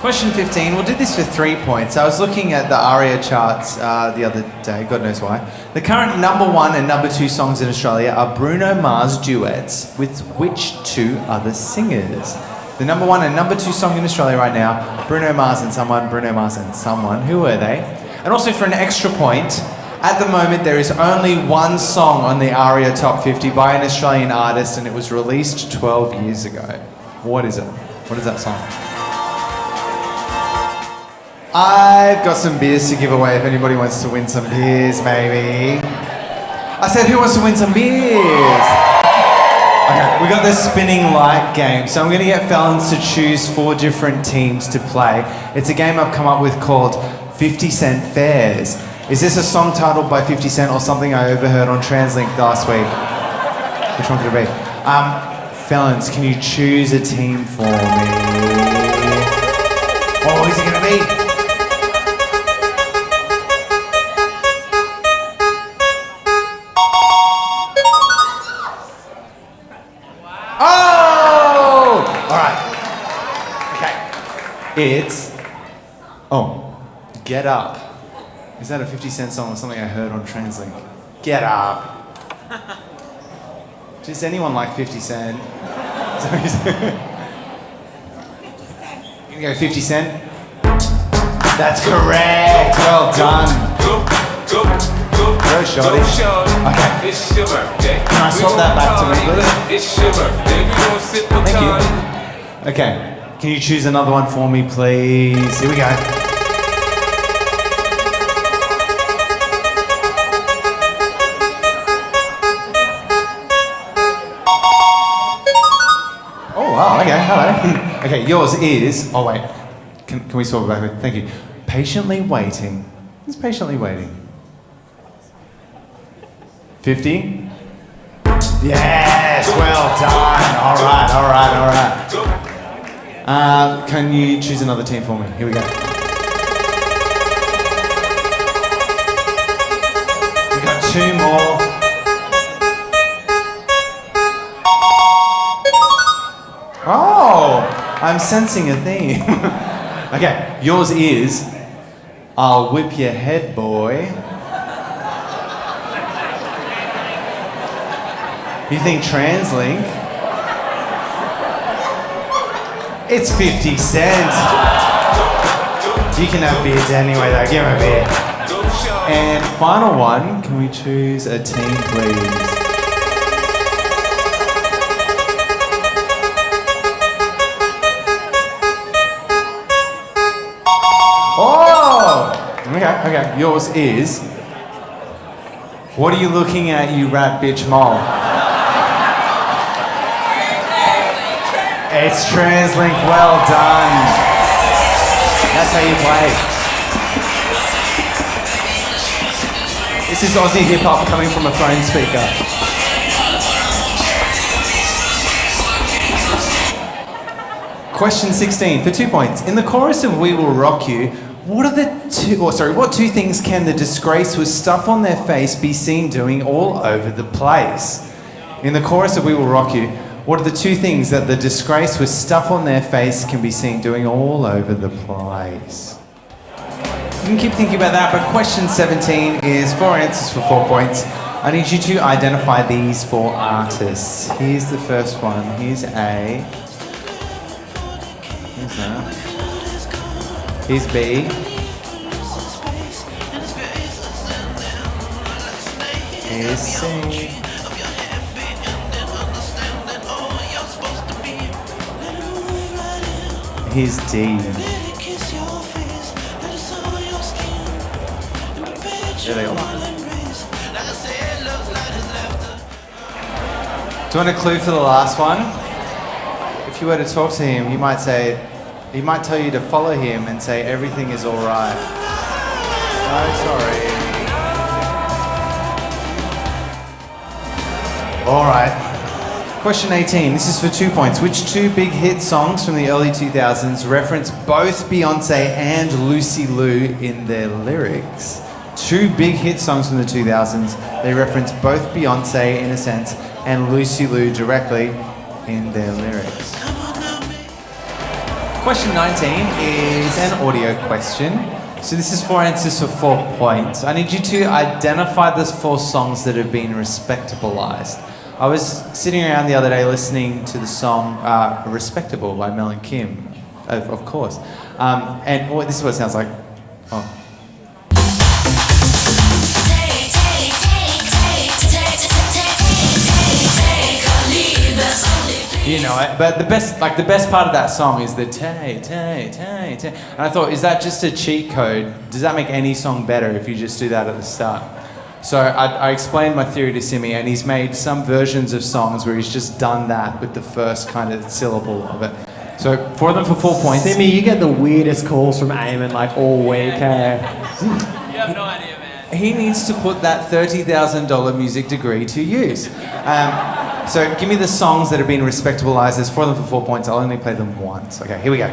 Question 15. We'll do this for 3 points. I was looking at the ARIA charts the other day, God knows why. The current number 1 and number 2 songs in Australia are Bruno Mars duets with which 2 other singers? The number 1 and number 2 song in Australia right now, Bruno Mars and someone, Bruno Mars and someone. Who were they? And also for an extra point, at the moment there is only 1 song on the ARIA Top 50 by an Australian artist, and it was released 12 years ago. What is it? What is that song? I've got some beers to give away if anybody wants to win some beers, maybe. I said, who wants to win some beers? Okay, we got the spinning light game. So I'm going to get felons to choose 4 different teams to play. It's a game I've come up with called 50 Cent Fairs. Is this a song titled by 50 Cent or something I overheard on TransLink last week? Which one could it be? Felons, can you choose a team for me? Oh, who's it going to be? Oh! All right. Okay. It's... Oh. Get Up. Is that a 50 Cent song or something I heard on TransLink? Get Up. Does anyone like 50 Cent? You go 50 Cent? That's correct. Well done. Go, shorty. Okay. It's your birthday. Can I swap that back to me, please? It's your birthday. We gon' sip a Thank you. Okay. Can you choose another one for me, please? Here we go. Oh, wow. Okay. Hello. Okay. Yours is... Oh, wait. Can we swap it back? Thank you. Patiently waiting. Who's patiently waiting? 50? Yes, well done. All right. Can you choose another team for me? Here we go. We've got 2 more. Oh, I'm sensing a theme. Okay, yours is I'll whip your head, boy. You think TransLink? It's 50 cents. You can have beers anyway though, give him a beer. And final one, can we choose a team please? Oh! Okay. Yours is. What are you looking at, you rat bitch mole? It's TransLink, well done. That's how you play. This is Aussie hip hop coming from a phone speaker. Question 16 for 2 points. In the chorus of We Will Rock You, what two things can the disgrace with stuff on their face be seen doing all over the place? In the chorus of We Will Rock You, what are the two things that the disgrace with stuff on their face can be seen doing all over the place? You can keep thinking about that, but question 17 is 4 answers for 4 points. I need you to identify these 4 artists. Here's the first one. Here's A. Here's that. Here's B. Here's C. Here's D. There they are. Do you want a clue for the last one? If you were to talk to him, he might tell you to follow him and say everything is all right. Oh, sorry. All right. Question 18. This is for 2 points. Which 2 big hit songs from the early 2000s reference both Beyonce and Lucy Liu in their lyrics? 2 big hit songs from the 2000s. They reference both Beyonce in a sense and Lucy Liu directly in their lyrics. Question 19 is an audio question. So this is 4 answers for 4 points. I need you to identify the 4 songs that have been respectableized. I was sitting around the other day listening to the song Respectable by Mel and Kim, of course. And this is what it sounds like. Oh. You know it, but the best part of that song is the tay. And I thought, is that just a cheat code? Does that make any song better if you just do that at the start? So I explained my theory to Simi, and he's made some versions of songs where he's just done that with the first kind of syllable of it. So 4 of them for 4 points. Simi, you get the weirdest calls from Aimon like all week. You have no idea, man. He needs to put that $30,000 music degree to use. So give me the songs that have been respectableized. There's 4 of them for 4 points. I'll only play them once. Okay, here we go.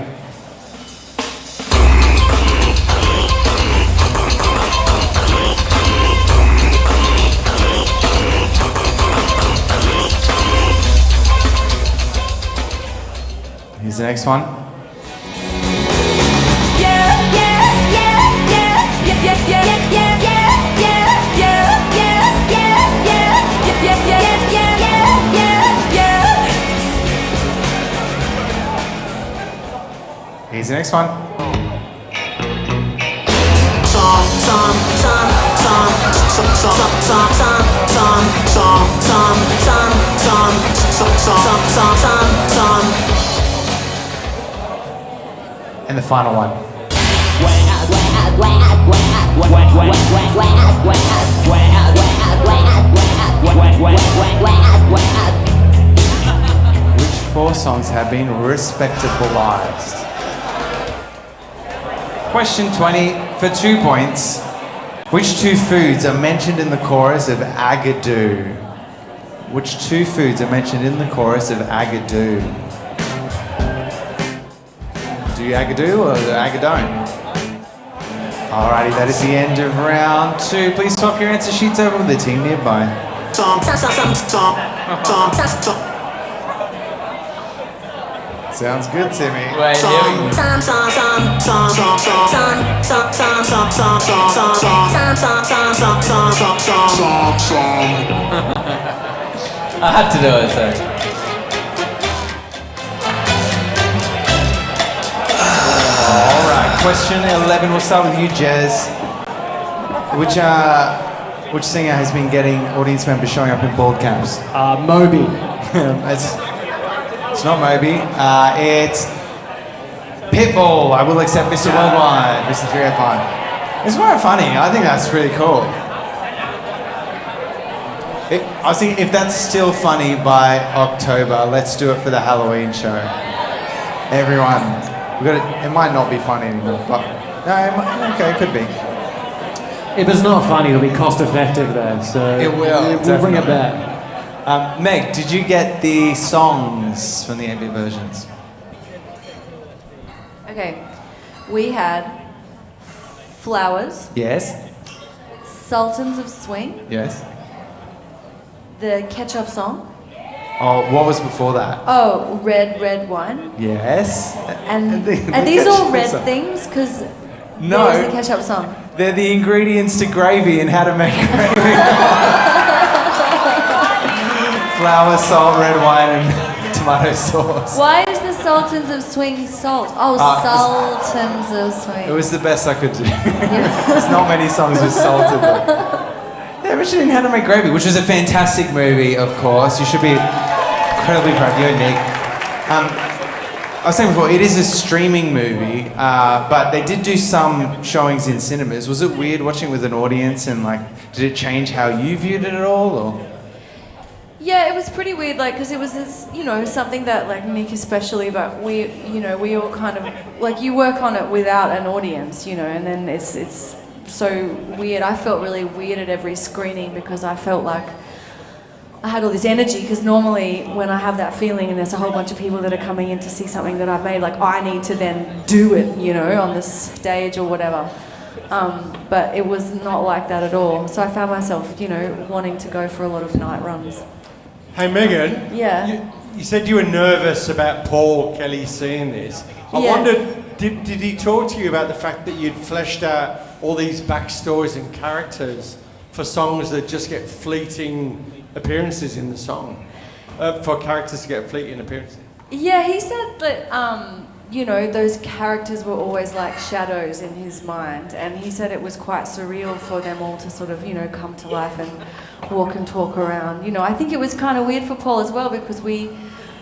Here's the next one. Here's the next one. And the final one. Which 4 songs have been respectableized? Question 20 for 2 points. Which 2 foods are mentioned in the chorus of Agadoo? Which 2 foods are mentioned in the chorus of Agadoo? Do you Agadoo or Agadone? Alrighty, that is the end of round 2. Please swap your answer sheets over with the team nearby. Sounds good to me. Wait, here we go. I had to do it, so. All right, question 11. We'll start with you, Jez. Which singer has been getting audience members showing up in bald caps? Moby. It's not Moby. It's Pitbull. I will accept Mr. Worldwide, Mr. 305. It's quite funny. I think that's really cool. I was thinking if that's still funny by October, let's do it for the Halloween show. Everyone, it might not be funny anymore, but no, okay, it could be. If it's not funny, it'll be cost effective though, so it will. We'll bring it back. Meg, did you get the songs from the 8-bit versions? Okay, we had Flowers, Yes. Sultans of Swing, Yes. the Ketchup Song. Oh, what was before that? Oh, Red, Red Wine. Yes. And the are these all ketchup red song. things? Because No. there's the Ketchup Song. They're the ingredients to gravy and how to make gravy. Flour, salt, red wine, and tomato sauce. Why is the Sultans of Swing salt? Oh, Sultans of Swing. It was the best I could do. There's not many songs with salt in them. Yeah, but she didn't know how to make gravy, which is a fantastic movie, of course. You should be incredibly proud. Yo, Nick. I was saying before, it is a streaming movie, but they did do some showings in cinemas. Was it weird watching with an audience, and did it change how you viewed it at all, or? Yeah, it was pretty weird, because it was this, something that, Nick especially, but we all kind of, you work on it without an audience, and then it's so weird. I felt really weird at every screening because I felt like I had all this energy, because normally when I have that feeling and there's a whole bunch of people that are coming in to see something that I've made, I need to then do it, on the stage or whatever. But it was not like that at all. So I found myself, wanting to go for a lot of night runs. Hey, Megan. Yeah. You said you were nervous about Paul Kelly seeing this. I wondered, did he talk to you about the fact that you'd fleshed out all these backstories and characters for songs that just get fleeting appearances in the song? For characters to get fleeting appearances? Yeah, he said that, those characters were always like shadows in his mind. And he said it was quite surreal for them all to sort of, come to life and walk and talk around. I think it was kind of weird for Paul as well, because we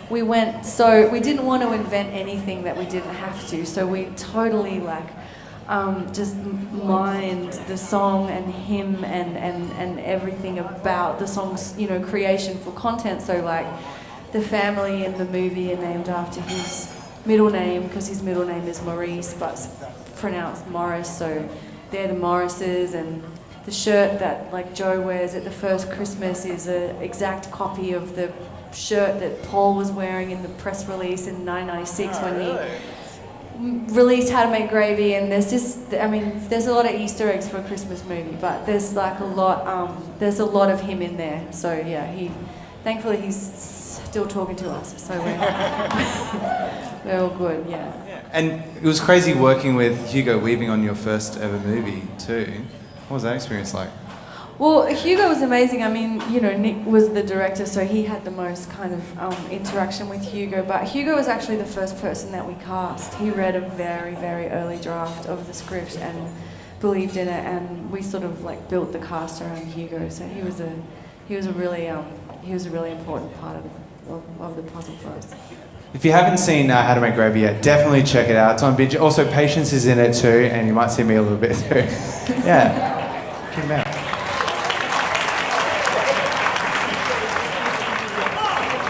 went, so we didn't want to invent anything that we didn't have to. So we totally just mined the song and him and everything about the song's, creation for content. So the family in the movie are named after his middle name, because his middle name is Maurice, but pronounced Morris. So they're the Morrises, and the shirt that Joe wears at the first Christmas is an exact copy of the shirt that Paul was wearing in the press release in 1996 when he released How to Make Gravy. And there's there's a lot of Easter eggs for a Christmas movie, but there's a lot of him in there. So yeah, thankfully he's still talking to us, so we're all good, yeah. And it was crazy working with Hugo Weaving on your first ever movie too. What was that experience like? Well, Hugo was amazing. Nick was the director, so he had the most kind of interaction with Hugo. But Hugo was actually the first person that we cast. He read a very, very early draft of the script and believed in it, and we sort of built the cast around Hugo. So he was a really important part of the puzzle for us. If you haven't seen How to Make Gravy yet, definitely check it out. It's on binge. Also, Patience is in it too, and you might see me a little bit too. Yeah, check him out.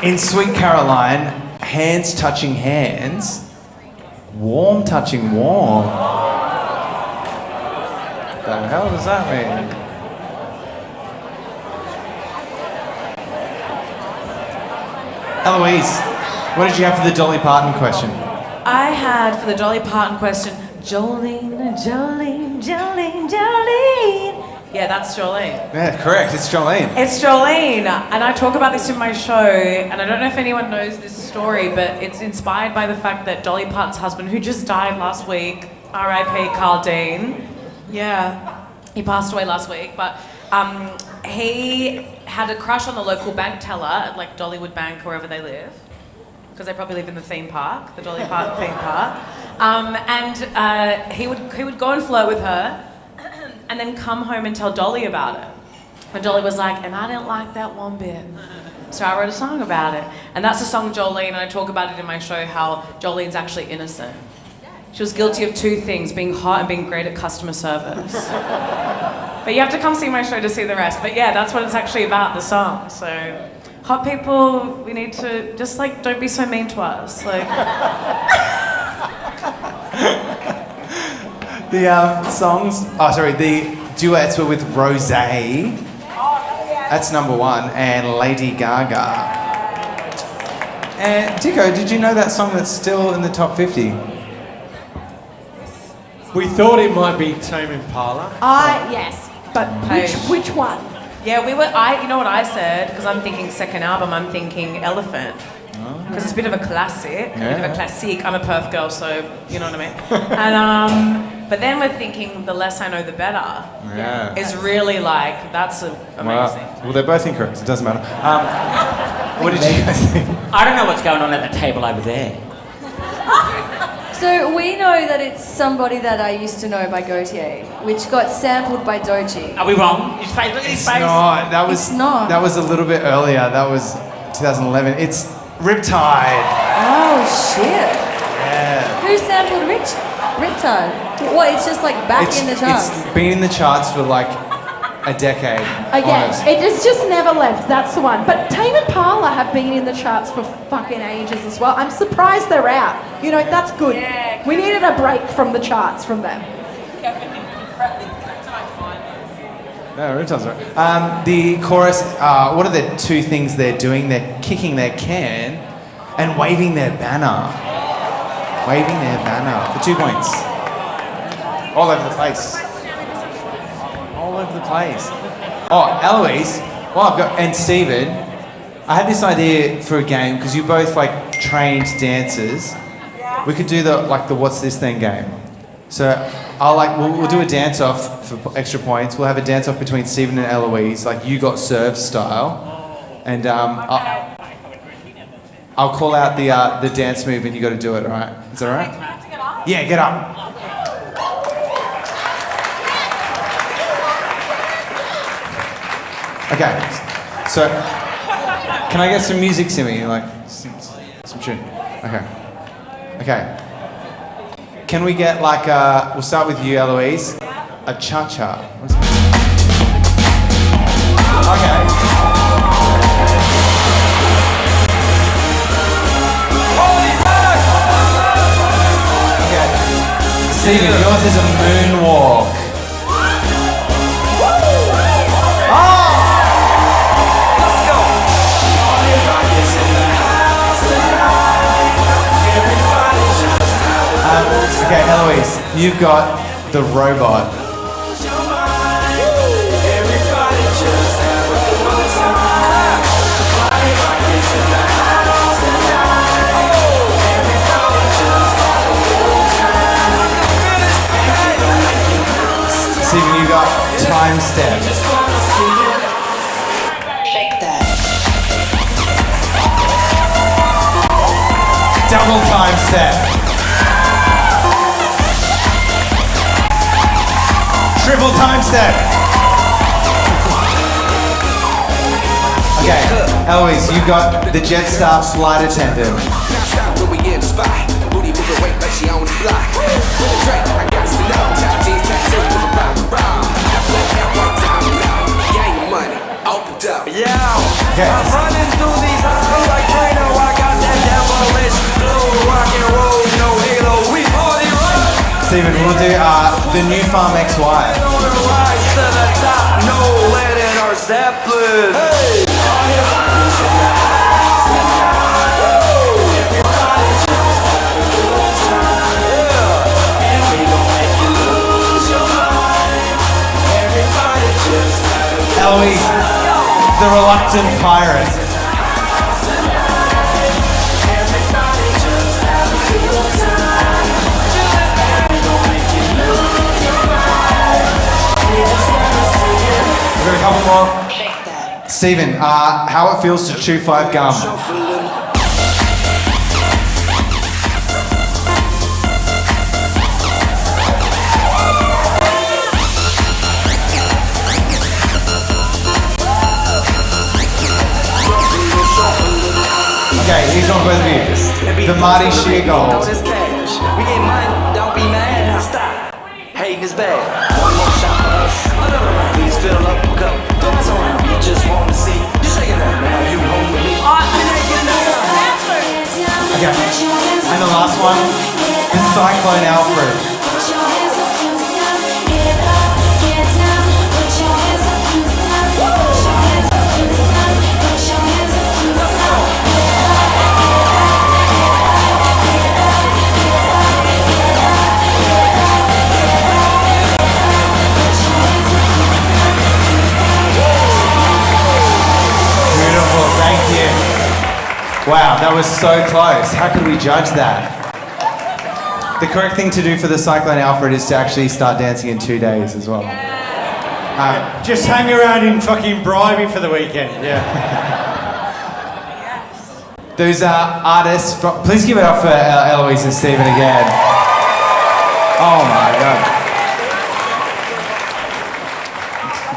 In Sweet Caroline, hands touching hands, warm touching warm. What the hell does that mean? Elouise, what did you have for the Dolly Parton question? I had for the Dolly Parton question, Jolene, Jolene, Jolene, Jolene. Yeah, that's Jolene. Yeah, correct. It's Jolene. It's Jolene. And I talk about this in my show, and I don't know if anyone knows this story, but it's inspired by the fact that Dolly Parton's husband, who just died last week, R.I.P. Carl Dean. Yeah, he passed away last week, but He had a crush on the local bank teller at like Dollywood Bank, wherever they live, because they probably live in the theme park, the Dolly Park theme park. He would go and flirt with her, and then come home and tell Dolly about it. And Dolly was like, and I didn't like that one bit. So I wrote a song about it. And that's the song Jolene, and I talk about it in my show, how Jolene's actually innocent. She was guilty of two things, being hot and being great at customer service. But you have to come see my show to see the rest. But yeah, that's what it's actually about, the song. So hot people, we need to just like, don't be so mean to us. Like. The duets were with Rosé. That's number one, and Lady Gaga. And Dicko, did you know that song that's still in the top 50? We thought it might be Tame Impala. Yes, but which one? Yeah, you know what I said? Because I'm thinking second album, I'm thinking Elephant. Because it's a bit of a classic, I'm a Perth girl, so you know what I mean. And but then we're thinking the less I know, the better. Yeah. Is really like, that's amazing. Well, they're both incorrect. It doesn't matter. What did you guys think? I don't know what's going on at the table over there. So we know that it's Somebody That I Used to Know by Gautier, which got sampled by Doji. Are we wrong? His face, look at his face. No, that was a little bit earlier. That was 2011. It's Riptide. Oh shit. Yeah. Who sampled Riptide? What, it's just like back in the charts? It's been in the charts for like a decade. Again, it has just never left. That's the one. But Tame Impala have been in the charts for fucking ages as well. I'm surprised they're out. You know, that's good. Yeah, we needed a break from the charts from them. No, Riptide's right. The chorus, what are the two things they're doing? They're kicking their can and waving their banner. Waving their banner for 2 points. All over the place. All over the place. Oh, Elouise, and Stephen, I had this idea for a game because you both like trained dancers. We could do the what's this thing game. So we'll do a dance off for extra points. We'll have a dance off between Stephen and Elouise, like you got served style, and I'll call out the dance move and you got to do it. All right? Is that all right? Yeah, get up. Okay, so can I get some music, Simmy? Like some tune. Okay. Can we get like we'll start with you, Elouise. A cha-cha. Okay. Stephen, yours is a moonwalk. Okay, Elouise, you've got the robot. Stephen, you got time step. Shake that. Double time step. Triple time step. Okay, Elouise, you got the Jetstar flight attendant. Okay. I'm running through these halls like Trano. I got that devilish flow, rock and roll, no halo, we party rock. Stephen, we'll do the New Farm XY. On the rise to the top, no lead in our Zeppelin. Hey. Elouise, the reluctant pirate. We're going to come couple more. Stephen, how it feels to chew 5 gum? Okay, he's on both of you. The Marty Shear Gold. We get money, don't be mad, stop. Hating is bad. One more shot for us. Please fill up a cup. Don't mess around, you just want to see. You shaking up, now you home with me. Okay, and the last one is Cyclone Alfred. Wow, that was so close. How could we judge that? The correct thing to do for the Cyclone Alfred is to actually start dancing in 2 days as well. Just hang around in fucking Bribey for the weekend, yeah. Those artists, please give it up for Elouise and Stephen again. Oh my God.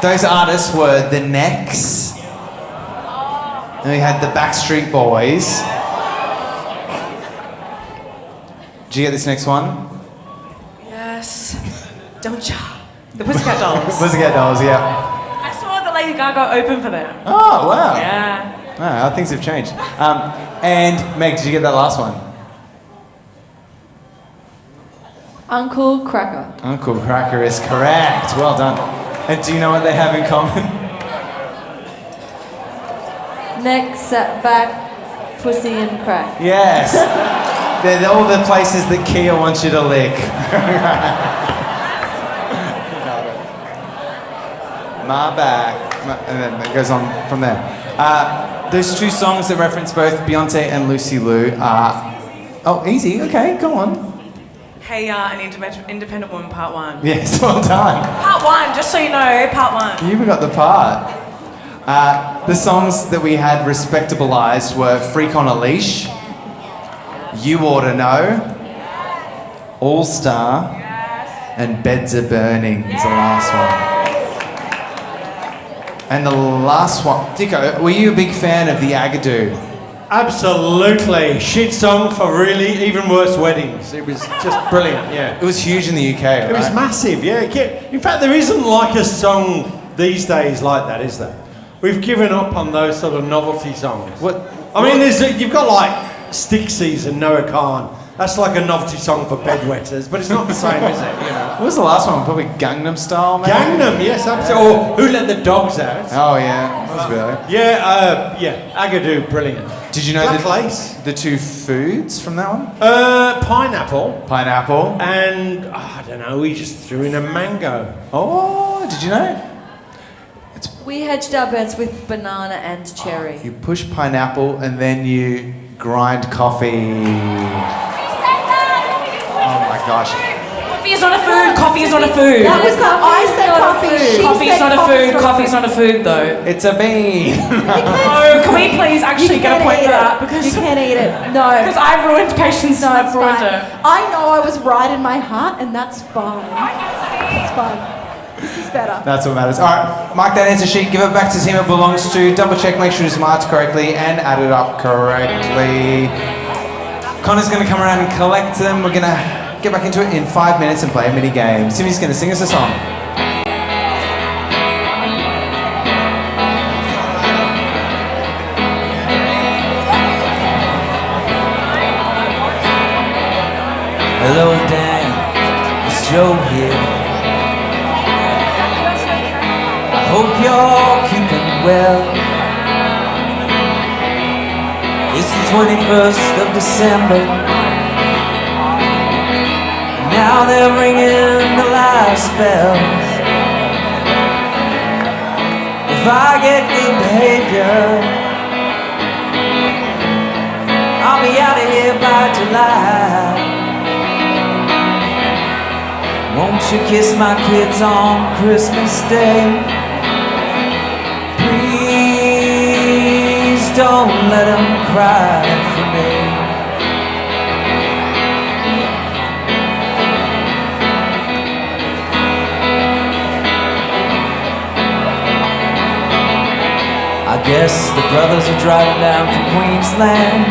Those artists were The Necks. And we had the Backstreet Boys. Did you get this next one? Yes. Don't ya? The Pussycat Dolls. Pussycat Dolls, yeah. I saw the Lady Gaga open for them. Oh, wow. Yeah. Wow, things have changed. And Meg, did you get that last one? Uncle Cracker. Uncle Cracker is correct. Well done. And do you know what they have in common? Neck, sat back, pussy and crack. Yes. They're all the places that Kia wants you to lick. My back. And then it goes on from there. Those 2 songs that reference both Beyonce and Lucy Liu are... Oh, easy. Okay, go on. Hey, an independent woman, part 1. Yes, well done. Part 1, just so you know, part 1. You even got the part. The songs that we had respectabilised were Freak on a Leash, You Oughta Know, All Star, and Beds Are Burning is the last one. And the last one, Dicko, were you a big fan of the Agadoo? Absolutely. Shit song for really even worse weddings. It was just brilliant, yeah. It was huge in the UK, right? It was massive, yeah. In fact, there isn't like a song these days like that, is there? We've given up on those sort of novelty songs. You've got like Stixies and Noah Khan. That's like a novelty song for bedwetters, but it's not the same, is it? You know. What was the last one? Probably Gangnam Style, maybe? Gangnam, yes, absolutely. Or Who Let the Dogs Out? Oh yeah, that was good. Yeah, Agadoo, brilliant. Did you know Black Lace. The 2 foods from that one? Pineapple. Pineapple. And, I don't know, we just threw in a mango. Oh, did you know? We hedged our bets with banana and cherry. You push pineapple and then you grind coffee. Oh my gosh. Coffee is not a food. Coffee is not a food. That was I said coffee. Coffee is not a food. Coffee is not a food, though. It's a bean. No, can we please actually get a point for that? Because you can't eat it. No. Because I've ruined patience. No, I've it's ruined fine. it. I know I was right in my heart, and that's fine. It's fine. This is better. That's what matters. All right, mark that answer sheet, give it back to the team it belongs to, double check, make sure it's marked correctly, and add it up correctly. Connor's going to come around and collect them. We're going to get back into it in 5 minutes and play a mini game. Timmy's going to sing us a song. Hello, Dan. It's Joe here. Hope you're keeping well. It's the 21st of December. Now they're ringing the last bells. If I get good behavior, I'll be out of here by July. Won't you kiss my kids on Christmas Day? don't let them cry for me. I guess the brothers are driving down from Queensland.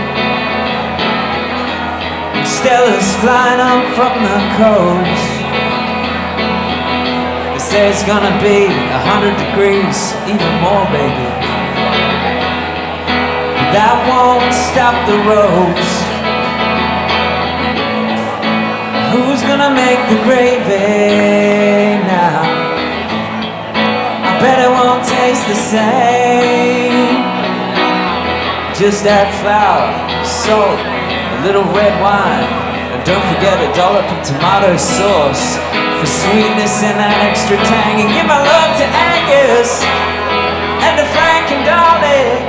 Stella's flying up from the coast. They say it's gonna be 100 degrees, even more, baby. But that won't stop the roads. Who's gonna make the gravy now? I bet it won't taste the same. Just add flour, salt, a little red wine, and don't forget a dollop of tomato sauce for sweetness and that extra tang. And give my love to Angus and to Frank and Dolly.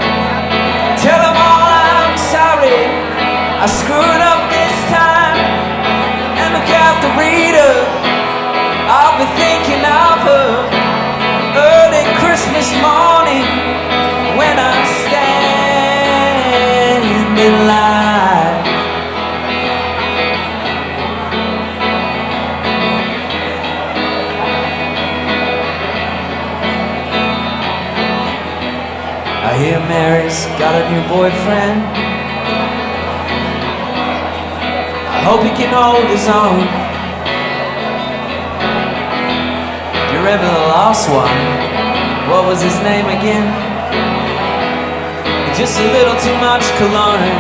Tell them all I'm sorry, I screwed up this time. And look out the reader, I'll be thinking of her early Christmas morning when I stand in line. I hear Mary's got a new boyfriend. I hope he can hold his own. You remember the last one? What was his name again? Just a little too much cologne.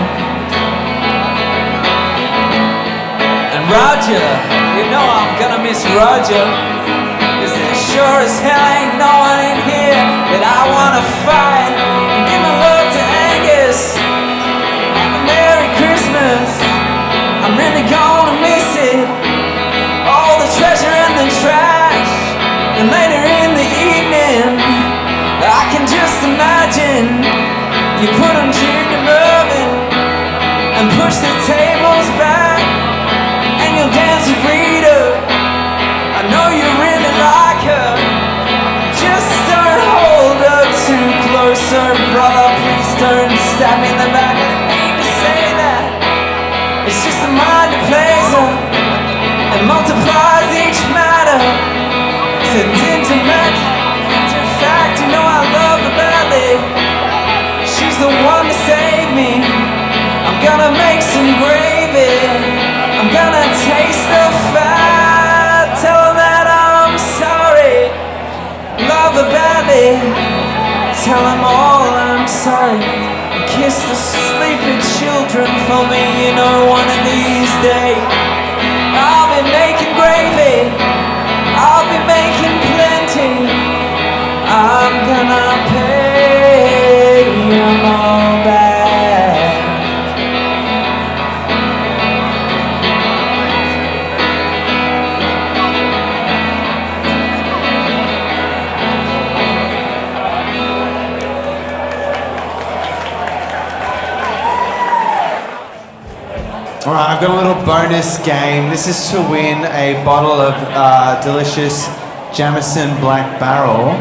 And Roger, you know I'm gonna miss Roger. 'Cause there sure as hell ain't no one in here that I wanna fight. And give my love to Angus. Merry Christmas. I'm really gonna miss it. All the treasure and the trash. And later in the evening, I can just imagine you put on Junior Mervyn and push the tables back, and you'll dance with Rita. I know you really like her. Just don't hold her too closer, brother. Please don't stab me in the back. I didn't mean to say that. It's just the mind that plays her and multiplies each matter. It's intimate. In fact, you know I love her badly. She's the one to save me. I'm gonna make some gravy. I'm gonna taste the fat. Tell her that I'm sorry. Love her badly. Tell them all I'm sorry. Kiss the sleeping children for me. You know one of these days I'll be making gravy. I'll be making plenty. I'm gonna pay them all back. All right, I've got a little bonus game. This is to win a bottle of delicious Jameson Black Barrel.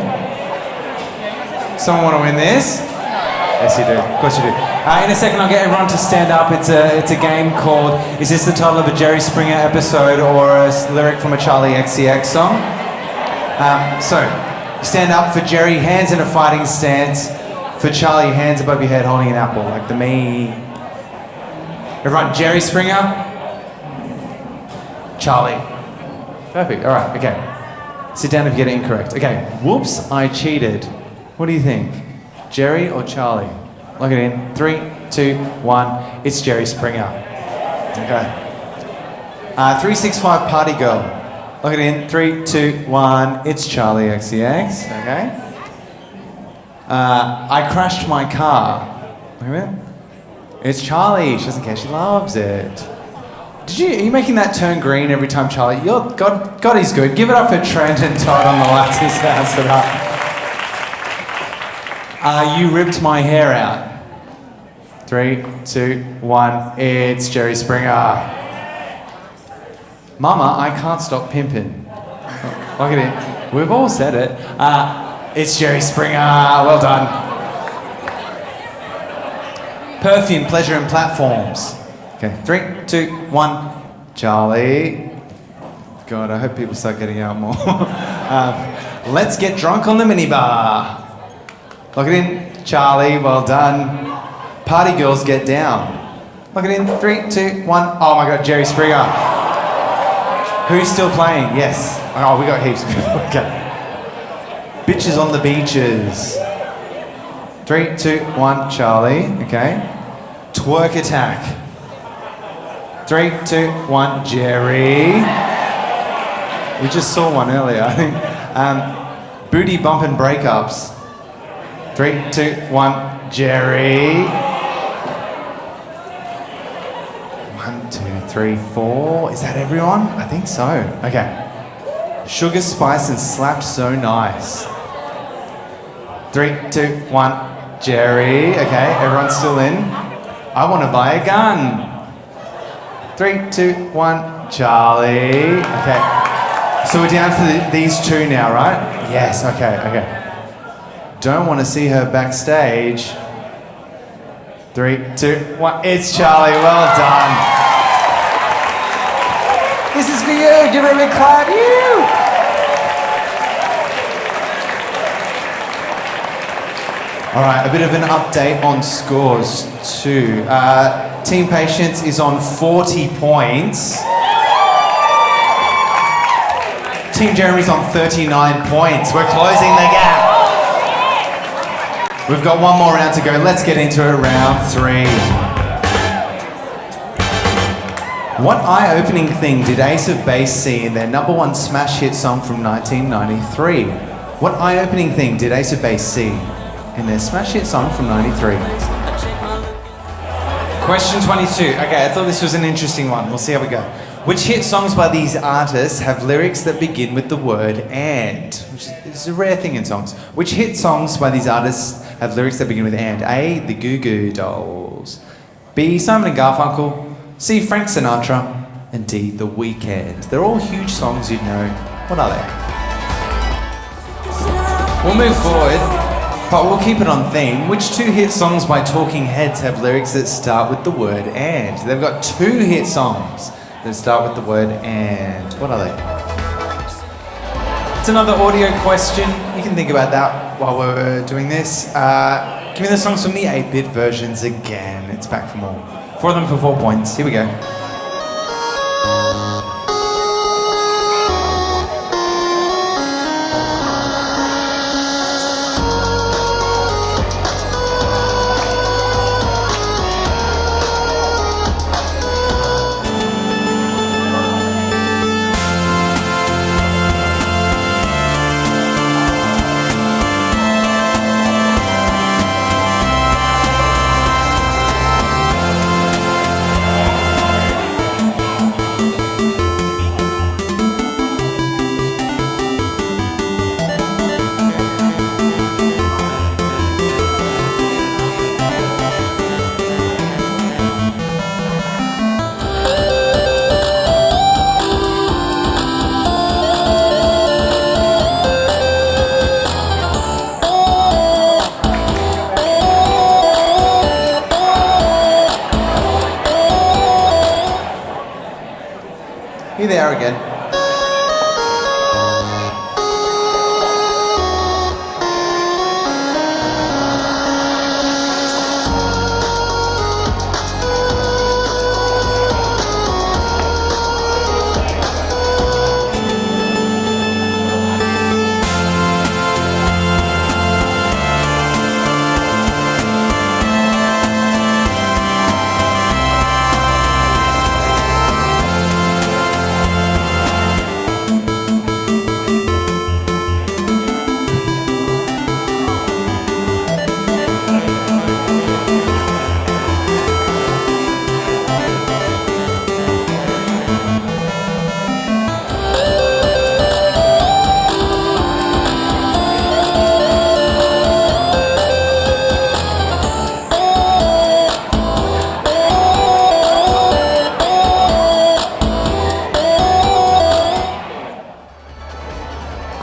Someone want to win this? Yes, you do. Of course you do. In a second, I'll get everyone to stand up. It's a game called, is this the title of a Jerry Springer episode or a lyric from a Charlie XCX song? So, you stand up for Jerry, hands in a fighting stance. For Charlie, hands above your head holding an apple, like the me. Everyone, Jerry Springer. Charlie. Perfect, all right, okay. Sit down if you get it incorrect. Okay, whoops, I cheated. What do you think? Jerry or Charlie? Lock it in. 3, 2, 1. It's Jerry Springer. Okay. 365 Party Girl. Lock it in. 3, 2, 1. It's Charlie XCX. Okay. I crashed my car. Look at it. It's Charlie. She doesn't care. She loves it. Are you making that turn green every time, Charlie? God is good. Give it up for Trent and Todd on the lights. He's bounced it up. You ripped my hair out. 3, 2, 1. It's Jerry Springer. Mama, I can't stop pimping. Look at it. We've all said it. It's Jerry Springer. Well done. Perfume, pleasure, and platforms. Okay, 3, 2, 1. Charlie. God, I hope people start getting out more. Let's get drunk on the minibar. Lock it in. Charlie, well done. Party girls, get down. Lock it in. 3, 2, 1. Oh my God, Jerry Springer. Who's still playing? Yes. Oh, we got heaps of people. Okay. Bitches on the beaches. 3, 2, 1. Charlie. Okay. Twerk attack. 3, 2, 1. Jerry. We just saw one earlier, I think. Booty bump and breakups. 3, 2, 1. Jerry. 1, 2, 3, 4. Is that everyone? I think so. Okay. Sugar, spice, and slap so nice. 3, 2, 1. Jerry. Okay, everyone's still in. I want to buy a gun. 3, 2, 1. Charlie. Okay. So we're down to these two now, right? Yes. Okay. Okay. Don't want to see her backstage. 3, 2, 1. It's Charlie. Well done. This is for you. Give her a big clap. You. All right. A bit of an update on scores too. Team Patience is on 40 points. Team Jeremy's on 39 points. We're closing the gap. We've got one more round to go. Let's get into it, round 3. What eye-opening thing did Ace of Base see in their #1 smash hit song from 1993? What eye-opening thing did Ace of Base see in their smash hit song from 93? Question 22. Okay, I thought this was an interesting one. We'll see how we go. Which hit songs by these artists have lyrics that begin with the word and? Which is a rare thing in songs. Which hit songs by these artists have lyrics that begin with and? A, the Goo Goo Dolls. B, Simon and Garfunkel. C, Frank Sinatra. And D, The Weeknd. They're all huge songs you'd know. What are they? We'll move forward, but we'll keep it on theme. Which 2 hit songs by Talking Heads have lyrics that start with the word and? They've got 2 hit songs that start with the word and. What are they? It's another audio question. You can think about that while we're doing this. Give me the songs from the 8-bit versions again. It's back for more. 4 of them for 4 points. Here we go. Here they are again.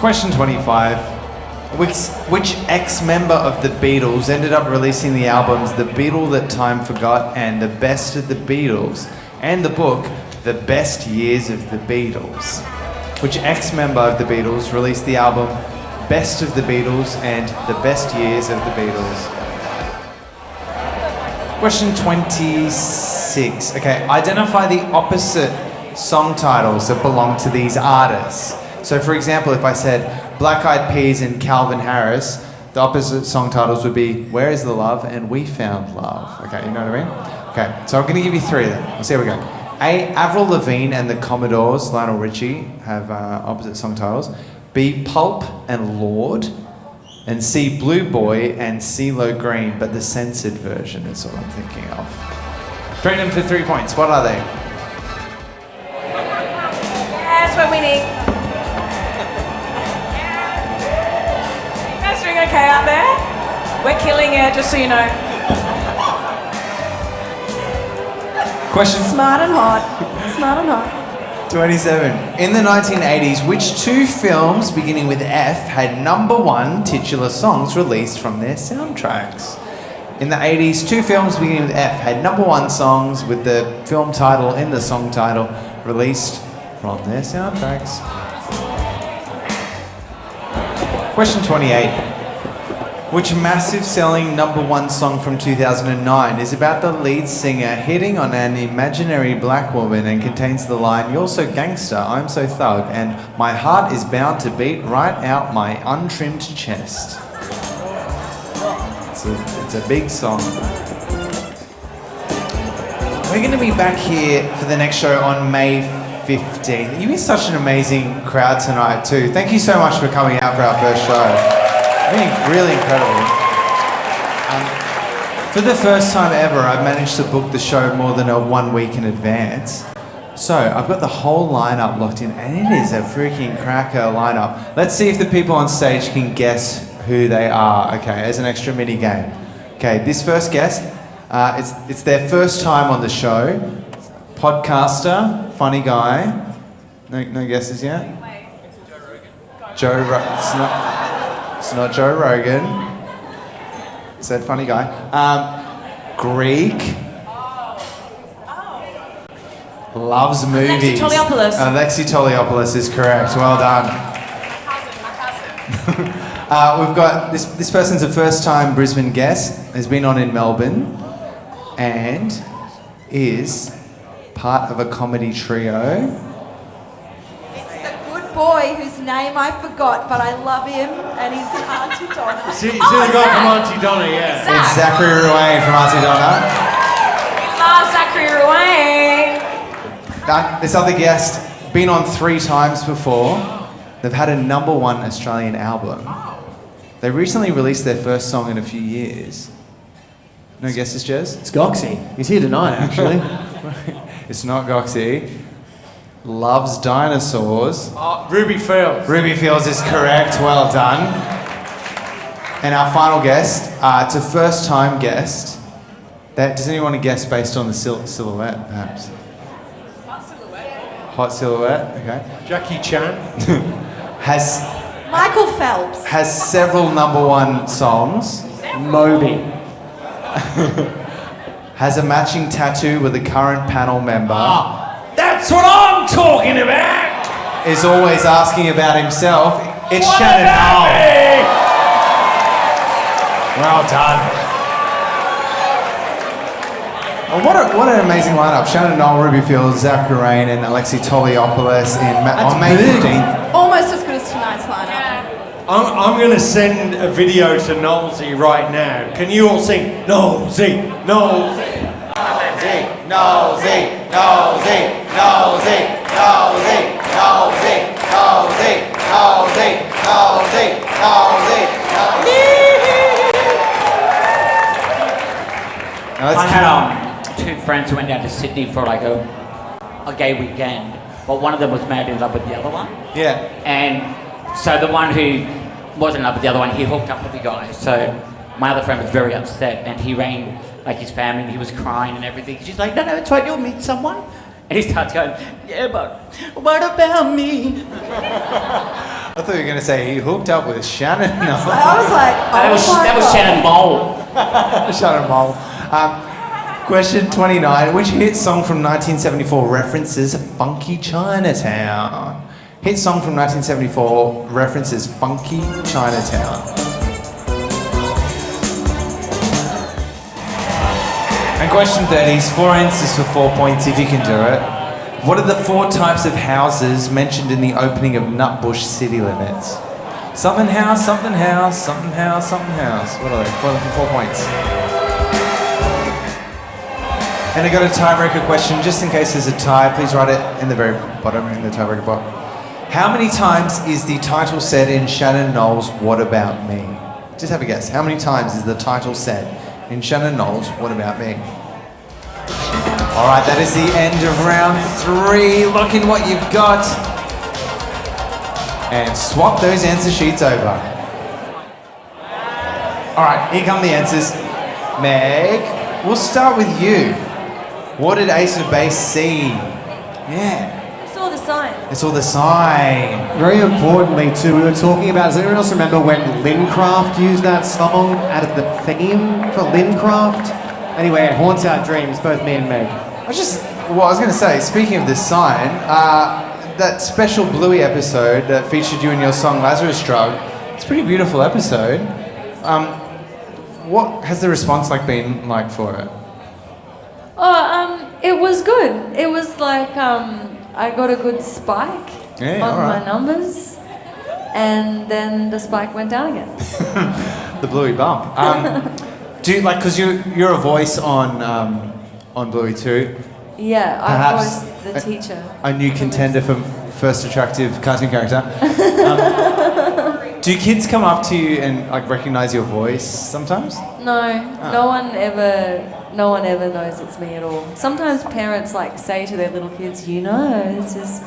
Question 25. Which ex-member of the Beatles ended up releasing the albums The Beatle That Time Forgot and The Best of the Beatles, and the book The Best Years of the Beatles? Which ex-member of the Beatles released the album Best of the Beatles and The Best Years of the Beatles? Question 26. Okay, identify the opposite song titles that belong to these artists. So for example, if I said Black Eyed Peas and Calvin Harris, the opposite song titles would be Where Is the Love and We Found Love. Okay, you know what I mean? Okay, so I'm going to give you three then. Let's see how we go. A, Avril Lavigne and the Commodores, Lionel Richie, have opposite song titles. B, Pulp and Lord. And C, Blue Boy and CeeLo Green, but the censored version is what I'm thinking of. Train them for 3 points. What are they? Yes, we're winning. You guys doing okay out there? We're killing it, just so you know. Question Smart and hot. Smart and hot. 27. In the 1980s, which two films beginning with F had #1 titular songs released from their soundtracks? In the 80s, two films beginning with F had #1 songs with the film title in the song title released from their soundtracks. Question 28. Which massive selling #1 song from 2009 is about the lead singer hitting on an imaginary black woman and contains the line, "You're so gangster, I'm so thug, and my heart is bound to beat right out my untrimmed chest." It's a big song. We're going to be back here for the next show on May 15th. You've been such an amazing crowd tonight too. Thank you so much for coming out for our first show. Really incredible. For the first time ever, I've managed to book the show more than 1 week in advance. So I've got the whole lineup locked in, and it is a freaking cracker lineup. Let's see if the people on stage can guess who they are. Okay, as an extra mini game. Okay, this first guest, it's their first time on the show. Podcaster, funny guy. No guesses yet. Joe Rogan. It's not Joe Rogan. Said funny guy. Greek. Loves movies. Alexi Toliopoulos. Alexi Toliopoulos is correct. Well done. We've got this person's a first-time Brisbane guest. Has been on in Melbourne, and is part of a comedy trio. Boy whose name I forgot, but I love him, and he's Auntie Donna. See the guy from Auntie Donna, yeah. It's Zachary Ruane from Auntie Donna. Love Zachary Ruane. This other guest, been on 3 times before. They've had a #1 Australian album. They recently released their first song in a few years. No guesses, Jez? It's Goxie. He's here tonight, actually. It's not Goxie. Loves dinosaurs. Ruby Fields. Ruby Fields is correct. Well done. And our final guest, it's a first-time guest. Does anyone want to guess based on the silhouette, perhaps? Hot silhouette. Okay. Jackie Chan. Has Michael Phelps. Has several #1 songs. Moby. Has a matching tattoo with a current panel member. That's what I'm talking about! Is always asking about himself. It's What Shannon about Knoll. me? Well done. Oh, what an amazing lineup. Shannon Knoll, Ruby Fields, Zach Ruane, and Alexi Toliopoulos on May 15th. Almost as good as tonight's lineup. I'm going to send a video to Knowlesy right now. Can you all sing Knowlesy, Knowlesy? Knowlesy, Knowlesy, Knowlesy, Knowlesy, Knowlesy, Knowlesy, Knowlesy, Knowlesy, Knowlesy, Knowlesy. I had 2 friends who went down to Sydney for like a gay weekend, but one of them was mad in love with the other one. Yeah. And so the one who was in love with the other one, he hooked up with the guy. So my other friend was very upset, and he rang like his family, and he was crying and everything. She's like, no, it's fine, you'll meet someone. And he starts going, yeah, but what about me? I thought you were going to say he hooked up with Shannon. No. I was like, That was Shannon Mole. Shannon Mole. Question 29. Which hit song from 1974 references Funky Chinatown? Hit song from 1974 references Funky Chinatown. And question 30 is 4 answers for 4 points if you can do it. What are the 4 types of houses mentioned in the opening of Nutbush City Limits? Something house, something house, something house, something house. What are they? For 4 points. And I got a tiebreaker question, just in case there's a tie. Please write it in the very bottom in the tiebreaker box. How many times is the title said in Shannon Knowles' What About Me? Just have a guess. How many times is the title said in Shannon Knowles' What About Me? All right, that is the end of round 3. Look in what you've got. And swap those answer sheets over. All right, here come the answers. Meg, we'll start with you. What did Ace of Base see? Yeah. I saw the sign. It's all the sign. Very importantly, too, we were talking about, does anyone else remember when Lincraft used that song as the theme for Lincraft? Anyway, it haunts our dreams, both me and Meg. I was going to say, speaking of this sign, that special Bluey episode that featured you in your song Lazarus Drug, it's a pretty beautiful episode. What has the response been like for it? It was good. It was like I got a good spike on my numbers, and then the spike went down again. The Bluey bump. Do you because you're a voice on Bluey too? Yeah, Perhaps I was the teacher. A new contender for first attractive cartoon character. Do kids come up to you and recognize your voice sometimes? No, no one ever knows it's me at all. Sometimes parents say to their little kids, this is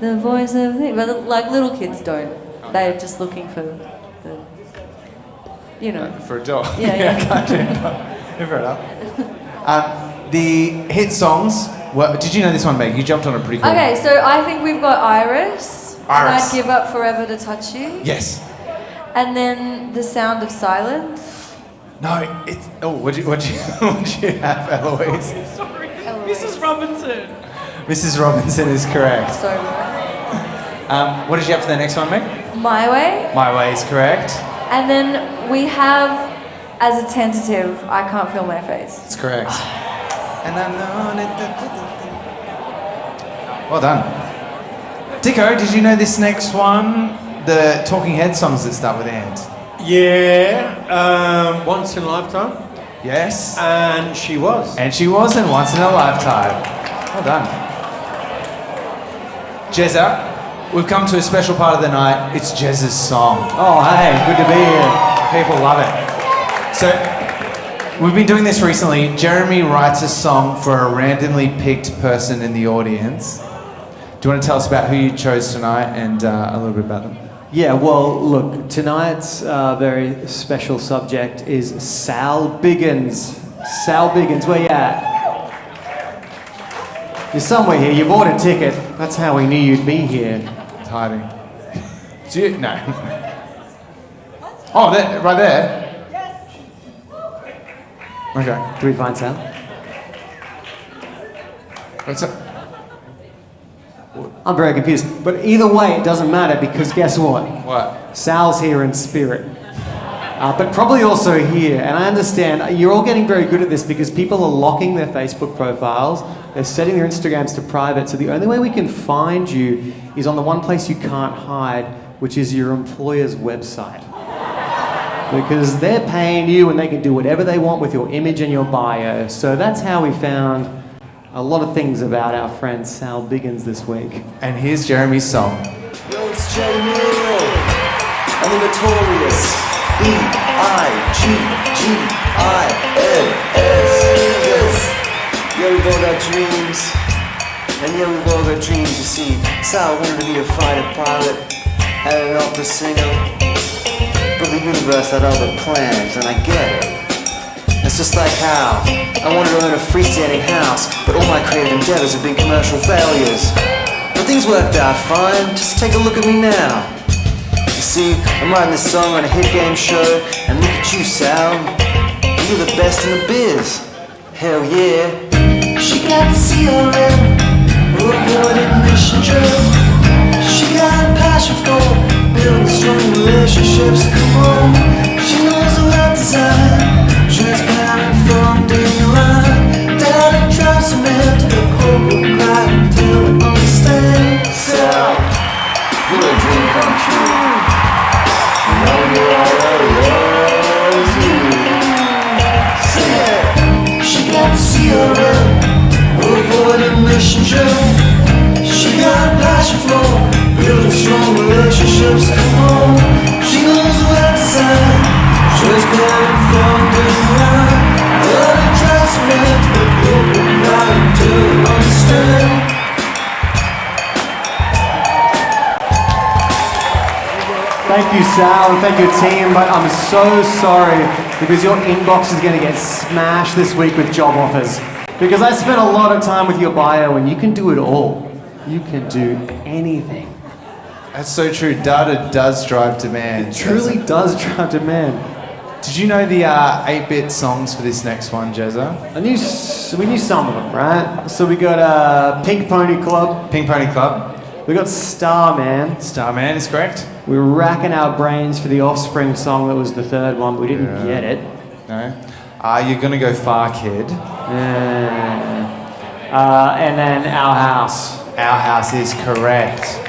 the voice of the... But little kids don't. They're just looking for the, For a dog. Yeah. Cartoon dog. Fair enough. The hit songs. Well, did you know this one, Meg? You jumped on it pretty quick. Okay, so I think we've got Iris. And Iris. I'd Give Up Forever to Touch You. Yes. And then The Sound of Silence. No, it's... Oh, what'd you have, Elouise? Sorry, Mrs. Robinson. Mrs. Robinson is correct. So what did you have for the next one, Meg? My Way. My Way is correct. And then we have, as a tentative, I Can't Feel My Face. That's correct. And I know that... Well done. Dicko, did you know this next one? The Talking Head songs that start with ants. Yeah, Once in a Lifetime. Yes. And She Was. And She Was in Once in a Lifetime. Well done. Jezza, we've come to a special part of the night. It's Jezza's song. Oh, hey, good to be here. People love it. So, we've been doing this recently. Jeremy writes a song for a randomly picked person in the audience. Do you want to tell us about who you chose tonight and a little bit about them? Yeah, well, look, tonight's very special subject is Sal Biggins. Sal Biggins, where you at? You're somewhere here. You bought a ticket. That's how we knew you'd be here. It's hiding. No. Oh, there, right there. Okay. Do we find Sal? What's up? I'm very confused. But either way, it doesn't matter because guess what? What? Sal's here in spirit. But probably also here. And I understand you're all getting very good at this because people are locking their Facebook profiles. They're setting their Instagrams to private. So the only way we can find you is on the one place you can't hide, which is your employer's website. Because they're paying you and they can do whatever they want with your image and your bio. So that's how we found a lot of things about our friend Sal Biggins this week. And here's Jeremy's song. Yo, it's Joe Neale and the notorious B-I-G-G-I-N-S. Yeah, we've all got dreams, and yeah, we've all got dreams. You see, Sal wanted to be a fighter pilot, had an opera singer, but the universe had other plans, and I get it. It's just like how I wanted to own a freestanding house, but all my creative endeavors have been commercial failures. But things worked out fine, just take a look at me now. see, I'm writing this song on a hit game show, and look at you, Sal. You're the best in the biz. Hell yeah. She got the CRM, avoided mission trip. She got a passion for building strong relationships. Come on, she knows the right design, transparent from day one. Down and drive cement to the corporate light until it understands. Sal, you're a dream come true. You know you're all you. Sing it. She got the CRM, avoiding mission trip. She got a passion for building strong relationships. Come on, she knows what to say. Transparent from day one. Love and trust me to the corporate light until you understand. Thank you, Sal, and thank you, team, but I'm so sorry because your inbox is going to get smashed this week with job offers. Because I spent a lot of time with your bio and you can do it all. You can do anything. That's so true. Data does drive demand. It truly does drive demand. Did you know the 8-bit songs for this next one, Jezza? We knew some of them, right? So we got Pink Pony Club. Pink Pony Club. We got Starman. Starman is correct. We were racking our brains for the Offspring song that was the third one, but we didn't get it. No. You're gonna go Far Kid. And then Our House. Our House is correct.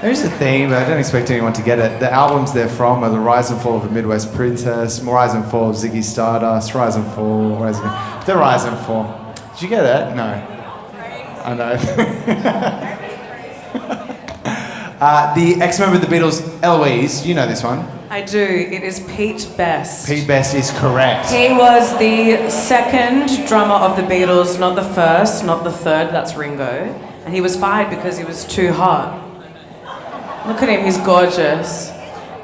There's a theme, but I don't expect anyone to get it. The albums they're from are The Rise and Fall of a Midwest Princess, Rise and Fall of Ziggy Stardust, Rise and Fall, The Rise and Fall. Did you get that? No. I know. The ex-member of the Beatles, Elouise, you know this one. I do. It is Pete Best. Pete Best is correct. He was the second drummer of the Beatles, not the first, not the third, that's Ringo. And he was fired because he was too hot. Look at him, he's gorgeous.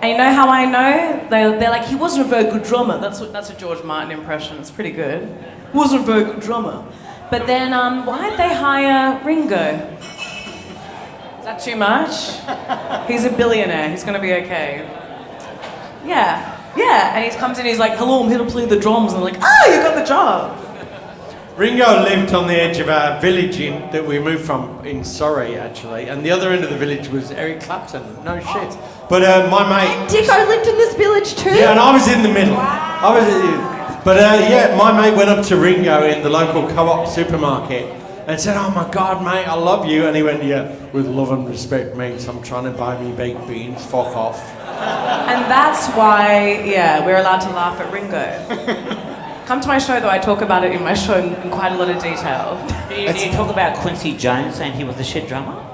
And you know how I know? They're like, he wasn't a very good drummer. That's a George Martin impression, it's pretty good. Wasn't a very good drummer. But then, why'd they hire Ringo? Is that too much? He's a billionaire, he's gonna be okay. Yeah, and he comes in, he's like, hello, I'm here to play the drums. And they're like, you got the job. Ringo lived on the edge of our village that we moved from in Surrey, actually, and the other end of the village was Eric Clapton. No shit. But my mate... Dicko lived in this village too? Yeah, and I was in the middle. But my mate went up to Ringo in the local co-op supermarket and said, oh my God, mate, I love you. And he went, yeah, with love and respect, mate, I'm trying to buy me baked beans, fuck off. And that's why, we're allowed to laugh at Ringo. Come to my show, though. I talk about it in my show in quite a lot of detail. Do you talk about Quincy Jones saying he was the shit drummer?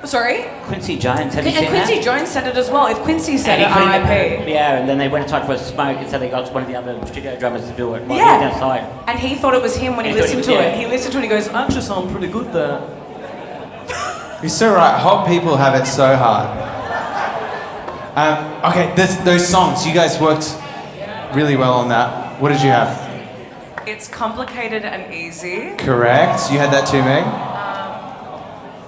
Sorry? Quincy Jones, have you seen And Quincy that? Jones said it as well. If Quincy said it, And he R.I.P. Yeah, and then they went inside for a smoke and so they got one of the other studio drummers to do it while he Yeah. was outside. And he thought it was him when he He thought listened it was- to yeah. it. He listened to it and he goes, I actually sound pretty good there. You're so right. Hot people have it so hard. Okay, those songs. You guys worked really well on that. What did you have? It's complicated and easy. Correct. You had that too, Meg?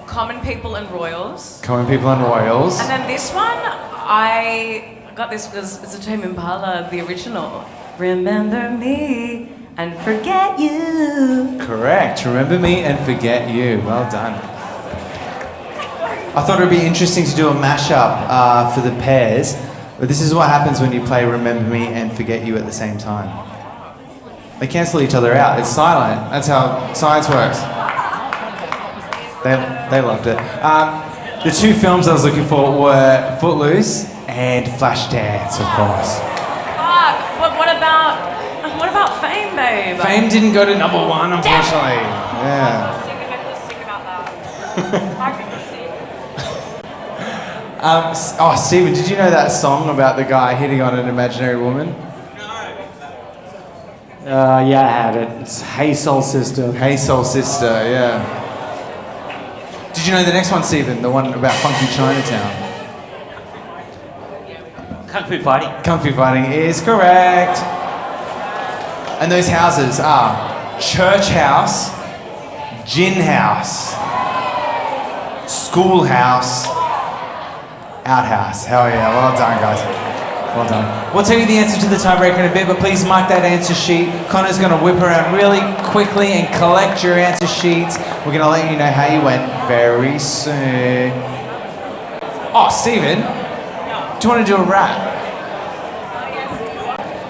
Common People and Royals. Common People and Royals. And then this one, I got this because it's a Tame Impala, the original. Remember me and forget you. Correct. Remember Me and Forget You. Well done. I thought it would be interesting to do a mashup for the pairs, but this is what happens when you play Remember Me and Forget You at the same time. They cancel each other out. It's silent. That's how science works. They loved it. The two films I was looking for were Footloose and Flashdance, of course. Fuck, what about Fame, babe? Fame didn't go to #1, unfortunately. Yeah. Stephen, did you know that song about the guy hitting on an imaginary woman? Yeah, I had it. It's Hey Soul Sister. Hey Soul Sister, yeah. Did you know the next one, Stephen? The one about Funky Chinatown? Kung Fu Fighting. Kung Fu Fighting is correct. And those houses are Church House, Gin House, Schoolhouse, Outhouse. Hell yeah. Well done, guys. Well done. We'll tell you the answer to the tiebreaker in a bit, but please mark that answer sheet. Connor's going to whip around really quickly and collect your answer sheets. We're going to let you know how you went very soon. Oh, Stephen, do you want to do a rap?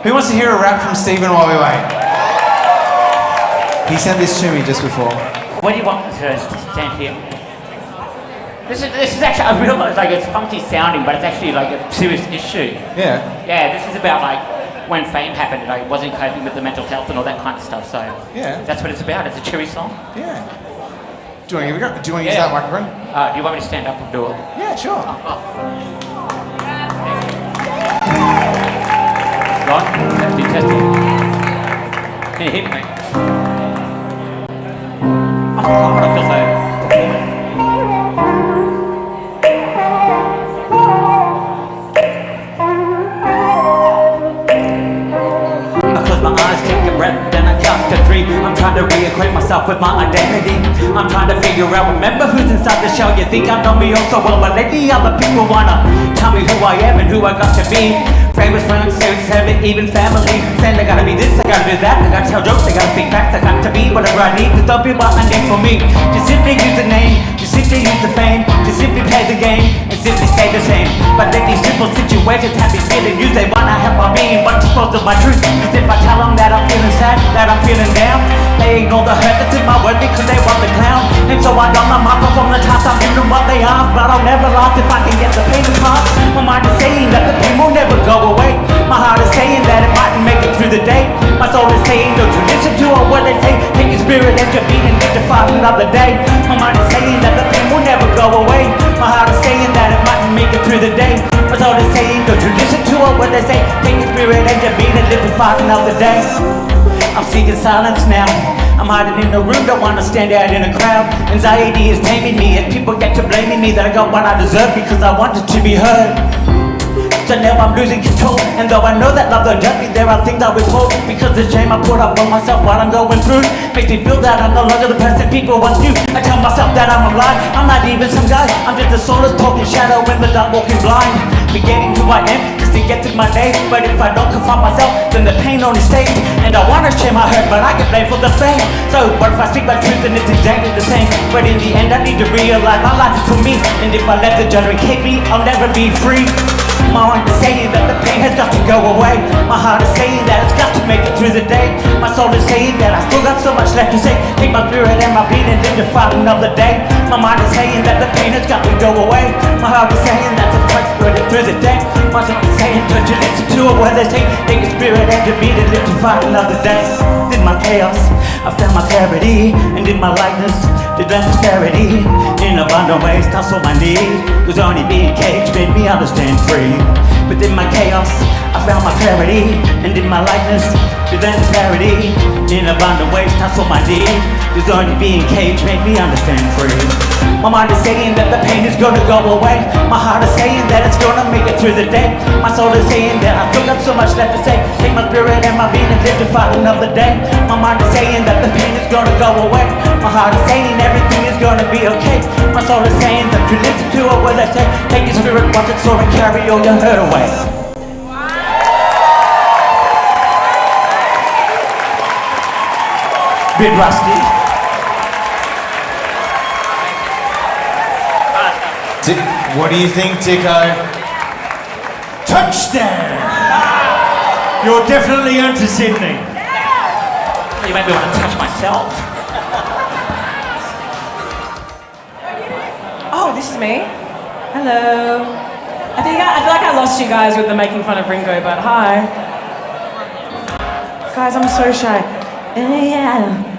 Who wants to hear a rap from Stephen while we wait? He sent this to me just before. What do you want me to stand here? This is actually, I realise like it's funky sounding, but it's actually like a serious issue. Yeah. Yeah, this is about like when fame happened and I wasn't coping with the mental health and all that kind of stuff, so yeah, that's what it's about. It's a cheery song. Yeah. Do you want to use that microphone? Do you want me to stand up and do it? Yeah, sure. Ron, testing. Can you hear me? Oh God, I feel so. My eyes take a breath, then I count to 3. I'm trying to reacquaint myself with my identity. I'm trying to figure out, remember who's inside the shell. You think I know me oh so well, but lately other people wanna tell me who I am and who I got to be. Famous friends, serious habit, even family saying I gotta be this, I gotta do that, I gotta tell jokes, I gotta speak facts, I got to be whatever I need. Cause don't be what I need for me. Just simply use the name, just simply use the fame, just simply play the game and simply stay the same. But lately simple situations have me feeling used. They wanna have my being, but disposed of my truth. Cause if I tell them that I'm feeling sad, that I'm feeling down, they ignore the hurt that's in my word because they want the clown. And so I don't know my from the top, I'm giving them what they are, but I'll never laugh if I can get the pain apart. My mind is saying that the pain will never go away. My heart is saying that it mightn't make it through the day. My soul is saying don't you listen to what they say. Take your spirit and your beat and get to fight another day. My mind is saying that the pain will never go away. My heart is saying that it mightn't make it through the day. My soul is saying don't you listen to what they say. Take your spirit and your beat and live to fight another day. I'm seeking silence now. I'm hiding in a room, don't wanna stand out in a crowd. Anxiety is taming me and people get to blaming me that I got what I deserve because I wanted to be heard. So now I'm losing control, and though I know that love don't judge me, there are things I withhold because the shame I put up on myself while I'm going through makes me feel that I'm no longer the person people once knew. I tell myself that I'm alive, I'm not even some guy, I'm just a soulless talking shadow in the dark walking blind, forgetting who I am just to get through my day. But if I don't confront myself, then the pain only stays, and I wanna share my hurt, but I get blamed for the fame. So what if I speak my truth and it's exactly the same? But in the end I need to realize my life is for me, and if I let the judgment hit me, I'll never be free. My mind is saying that the pain has got to go away. My heart is saying that it's got to make it through the day. My soul is saying that I still got so much left to say. Take my spirit and my being and live to fight another day. My mind is saying that the pain has got to go away. My heart is saying that the fight spread it through the day. My soul is saying don't you listen to what they say. Take your spirit and your being and live to fight another day. In my chaos, I found my clarity, and in my likeness, did that disparity. In abundant ways, tussle my need, cause only being caged made me understand free. But in my chaos, I found my clarity, and in my likeness, did that disparity. In abundant ways, tussle my need, cause only being caged made me understand free. My mind is saying that the pain is gonna go away. My heart is saying that it's gonna make it through the day. My soul is saying that I've still got so much left to say. Take my spirit and my being and live to fight another day. My mind is saying that the pain is gonna go away. My heart is saying everything is gonna be okay. My soul is saying that you listen to what they say. Take your spirit, watch it soar and carry all your hurt away. Bit rusty. What do you think, Dicko? Touchdown! You're definitely onto Sydney. You made me want to touch myself. Oh, this is me. Hello. I feel like I lost you guys with the making fun of Ringo, but hi. Guys, I'm so shy. Yeah.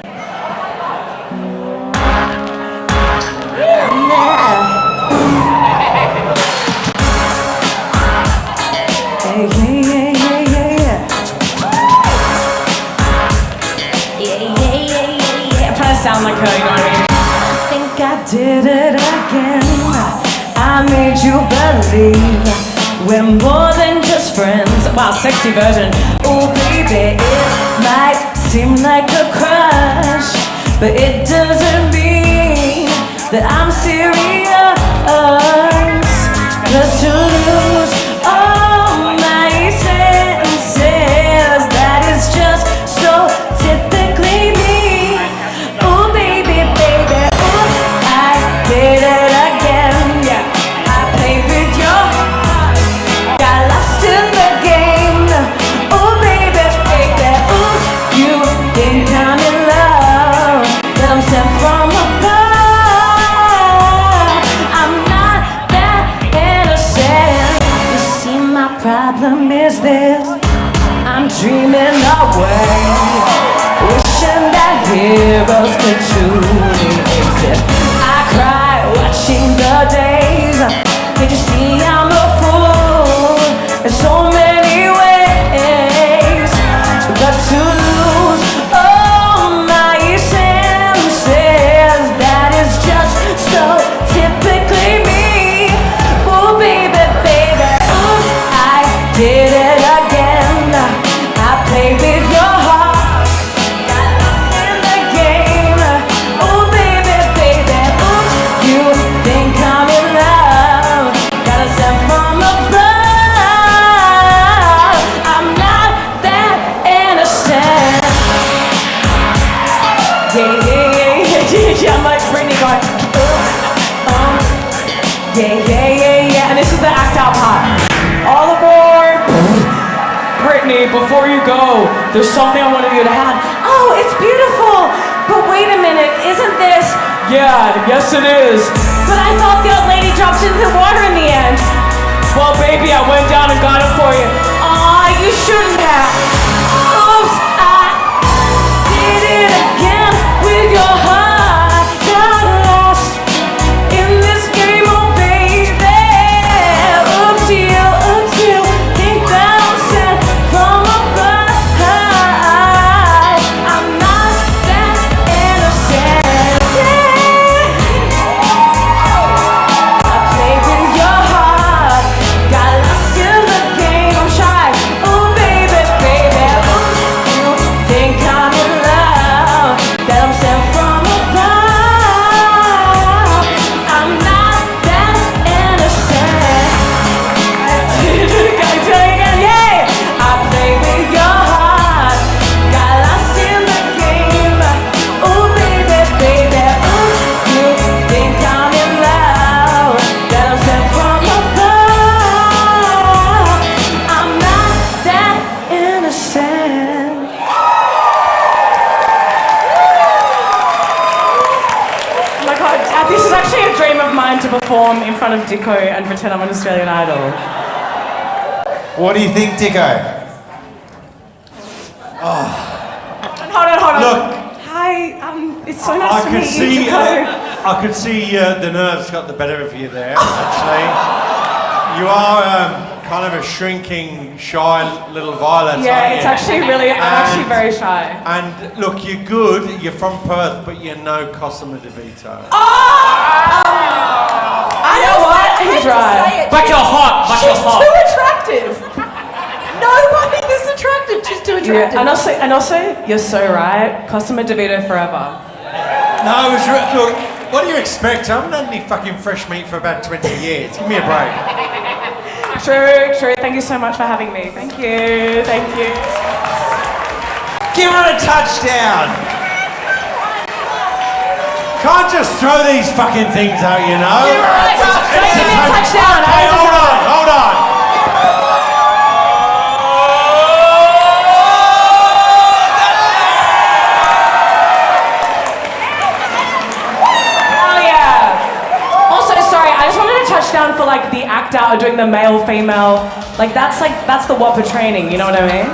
Sound like her, you know what I mean? I think I did it again. I made you believe we're more than just friends. Wow, sexy version. Oh baby, it might seem like a crush, but it doesn't mean that I'm serious. 'Cause to heroes could truly exist. I cry watching the days. Can't you see I'm a fool in so many ways? But to lose all my senses, that is just so typically me. Oh baby, baby, oops, I did it again. I played with your heart, got lost in the game. Oh baby, baby, oops, you think I'm in love, got a sent from above. I'm not that innocent. Yeah, I'm like Britney going, yeah, and this is the act out part. All aboard! Brittany, before you go, there's something I wanted you to have. Oh, it's beautiful! But wait a minute, isn't this? Yeah, yes it is. But I thought the old lady dropped into the water in the end. Well, baby, I went down and got it for you. Aw, you shouldn't have. Oops, I did it again with your heart. Got lost in this game, oh baby. Oops, you think that I'm sent from above. I'm not that innocent. I played with your heart, got lost in the game. I'm shy, oh baby, baby. Oops, you think I'm in love, that I'm sent from above. I'm not that innocent. I did it again, yeah. I played with your heart, got lost in the game. Oh baby, baby, oops, you think I'm in love, that I'm sent from above. I'm not that innocent. Oh my god, this is actually a dream of mine to perform in front of Dicko and pretend I'm an Australian Idol. What do you think, Dicko? Hold on. Look. Hi, it's so nice to meet you, Dicko. I could see the nerves got the better of you there, actually. You are kind of a shrinking, shy little violet, Yeah, aren't it's you? actually really, I'm actually very shy. And look, you're good, you're from Perth, but you're no Cosima DeVito. You know what? He's right. But you're hot. But you're hot. Too attractive. Nobody is attractive. She's too attractive. Yeah, and also, you're so right. Cosima DeVito forever. No, look, what do you expect? I haven't had any fucking fresh meat for about 20 years. Give me a break. True. Thank you so much for having me. Thank you. Give her a touchdown! Can't just throw these fucking things out, you know? Give her a touchdown. Hey, hold on. Oh yeah. Also, sorry, I just wanted a touchdown for like the act out of doing the male-female. Like that's the Whopper training. You know what I mean?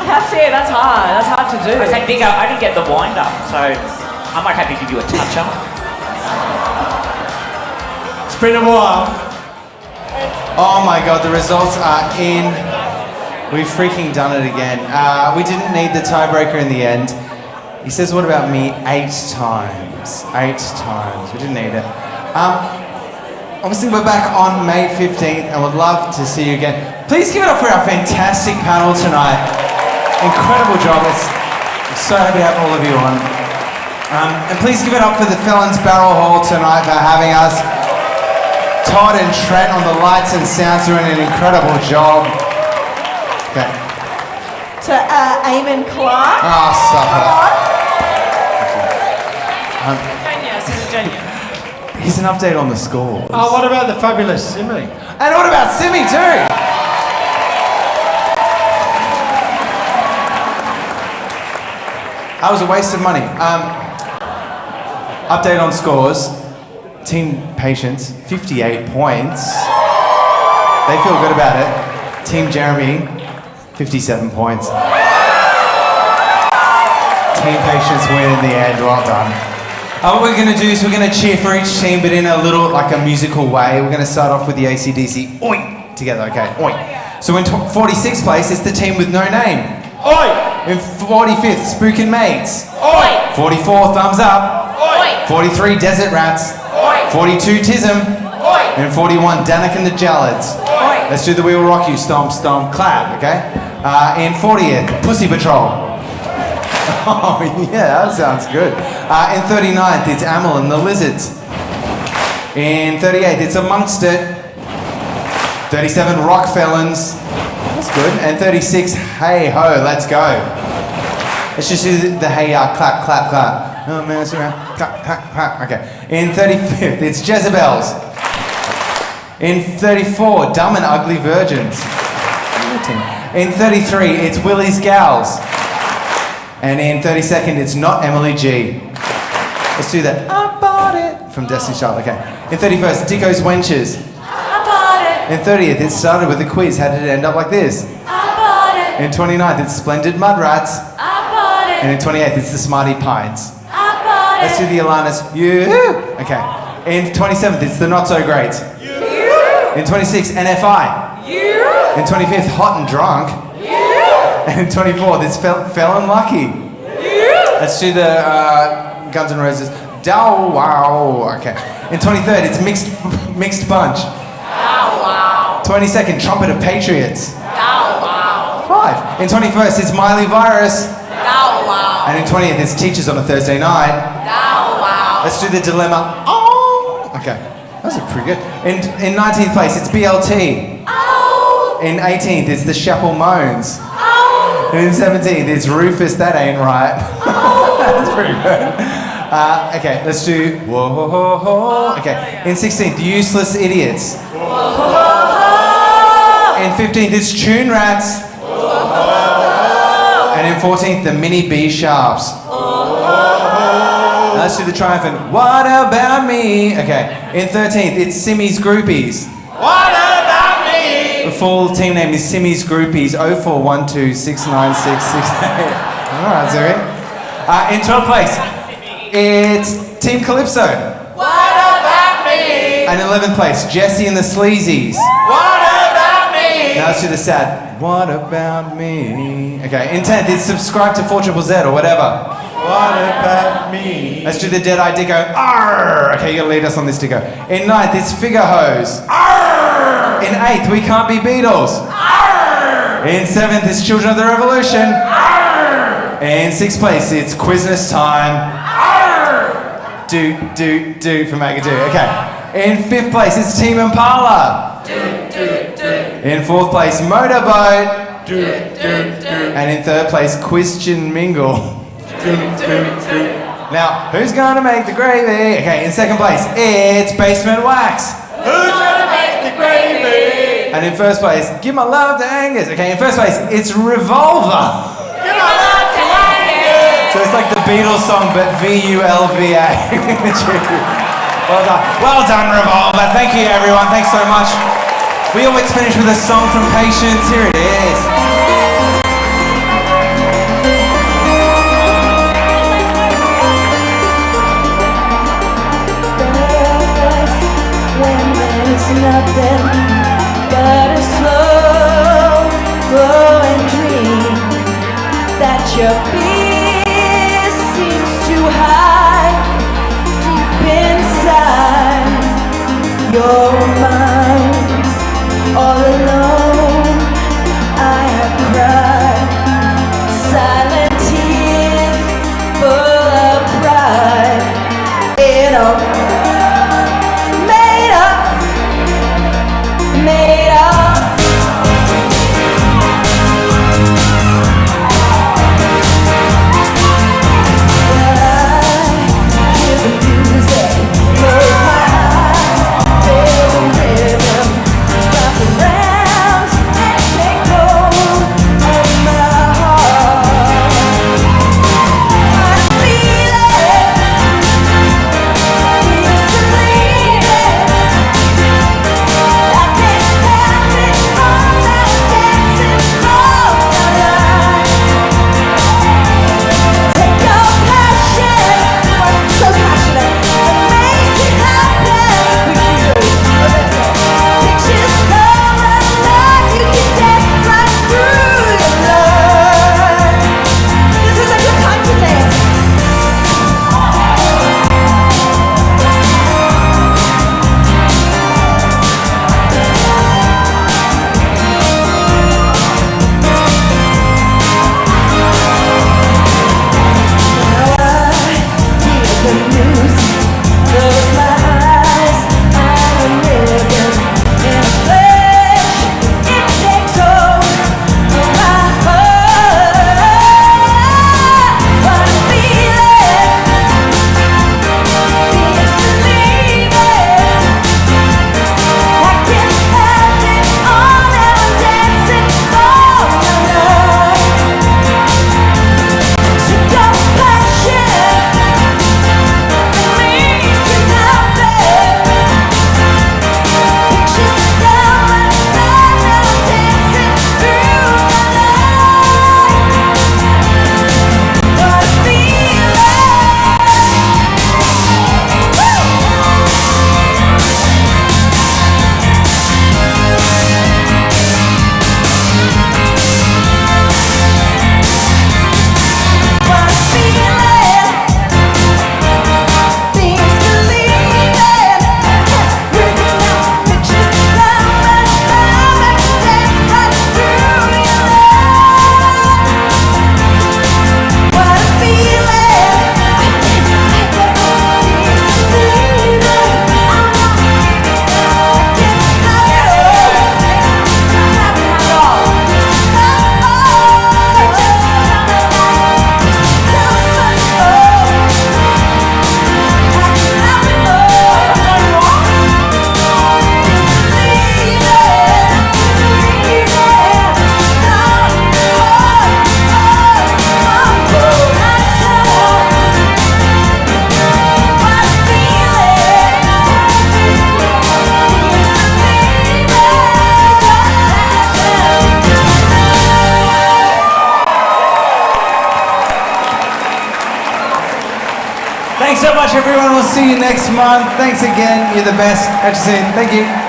That's it. That's hard. That's hard to do. I said, Dicko, I didn't get the wind up, so I might have to give you a touch up. It's been a while. Oh my god, the results are in. We've freaking done it again. We didn't need the tiebreaker in the end. He says, what about me? 8 times. 8 times. We didn't need it. Obviously, we're back on May 15th and would love to see you again. Please give it up for our fantastic panel tonight. Incredible job. I'm so happy to have all of you on. And please give it up for the Felons Barrel Hall tonight for having us. Todd and Trent on the lights and sounds doing an incredible job. Okay. To Aimon Clark. Oh, stop Genius. Here's an update on the score. Oh, what about the fabulous Simi? And what about Simi too? That was a waste of money. Update on scores. Team Patience, 58 points. They feel good about it. Team Jeremy, 57 points. Team Patience win in the end. Well done. What we're going to do is we're going to cheer for each team, but in a little, like a musical way. We're going to start off with the AC/DC oink together, okay? Oink. So in 46th place, it's the team with no name. Oi! In 45th, Spookin' Mates. Oi! 44, Thumbs Up. Oi! 43, Desert Rats. Oi! 42, Tism. Oi! And 41, Danik and the Jallards. Oi! Let's do the We Will Rock You, stomp, stomp, clap, okay? In 40th, Pussy Patrol. Oh, yeah, that sounds good. In 39th, it's Amel and the Lizards. In 38th, it's Amongst It. 37, Rock Felons. That's good. And 36, Hey Ho, Let's Go. Let's just do the hey, clap, clap, clap. Oh, man, it's around. Clap, clap, clap. Okay. In 35th, it's Jezebels. In 34, Dumb and Ugly Virgins. In 33, it's Willie's Gals. And in 32nd, it's Not Emily G. Let's do that. I bought it from Destiny's Child. Okay. In 31st, Dicko's Wenches. I bought it. In 30th, it started with a quiz. How did it end up like this? I bought it. In 29th, it's Splendid Mud Rats. I bought it. And in 28th, it's the Smarty Pines. I bought it. Let's do the Alanis. You. Okay. In 27th, it's the Not So Great. In 26th, NFI. In 25th, Hot and Drunk. And in 24th, it's Felon Lucky. Let's do the Guns N' Roses. Dow wow. Okay. In 23rd, it's Mixed Bunch. Dow wow. 22nd, Trumpet of Patriots. Dow wow. 5. In 21st, it's Miley Virus. Dow wow. And in 20th, it's Teachers on a Thursday Night. Dow wow. Let's do the Dilemma. Oh. Okay. Those are pretty good. In 19th place, it's BLT. Oh. In 18th, it's the Chapel Moans. Oh. And in 17th, it's Rufus, That Ain't Right. That's pretty good. Okay, let's do whoa ho ho ho. Okay, in 16th, Useless Idiots. In 15th, it's Tune Rats. And in 14th, the Mini B Sharps. Now let's do the triumphant. What about me? Okay, in 13th, it's Simmy's Groupies. What about me? The full team name is Simmy's Groupies 0412696668. Alright, Zuri. In 12th place, it's Team Calypso. What about me? And in 11th place, Jesse and the Sleazies. What about me? Now let's do the sad. What about me? Okay, in 10th, it's Subscribe to 4ZZZ or whatever. What about me? Let's do the Dead-Eye Dicko. Arr! Okay, you gotta lead us on this, Dicko. In 9th, it's Figure Hose. Arr! In 8th, We Can't Be Beatles. Arr! In 7th, it's Children of the Revolution. Arr! In 6th place, it's Quiznos Time. Arr! Do from Agadoo. Okay. In 5th place, it's Team Impala. In 4th place, Motorboat. And in 3rd place, Question Mingle. Now, who's gonna make the gravy? Okay, in 2nd place, it's Basement Wax. Who's gonna make the gravy? And in 1st place, Give My Love to Angus. Okay, in 1st place, it's Revolver. Give my love to Angus. So it's like the Beatles song, but VULVA. Well done, Revolver. Thank you, everyone. Thanks so much. We always finish with a song from Patience. Here it is. Nothing but a slow growing dream that your fear seems to hide deep inside your mind. All alone I have cried silent tears full of pride in a made up. much, everyone. We'll see you next month. Thanks again. You're the best. Catch you soon. Thank you.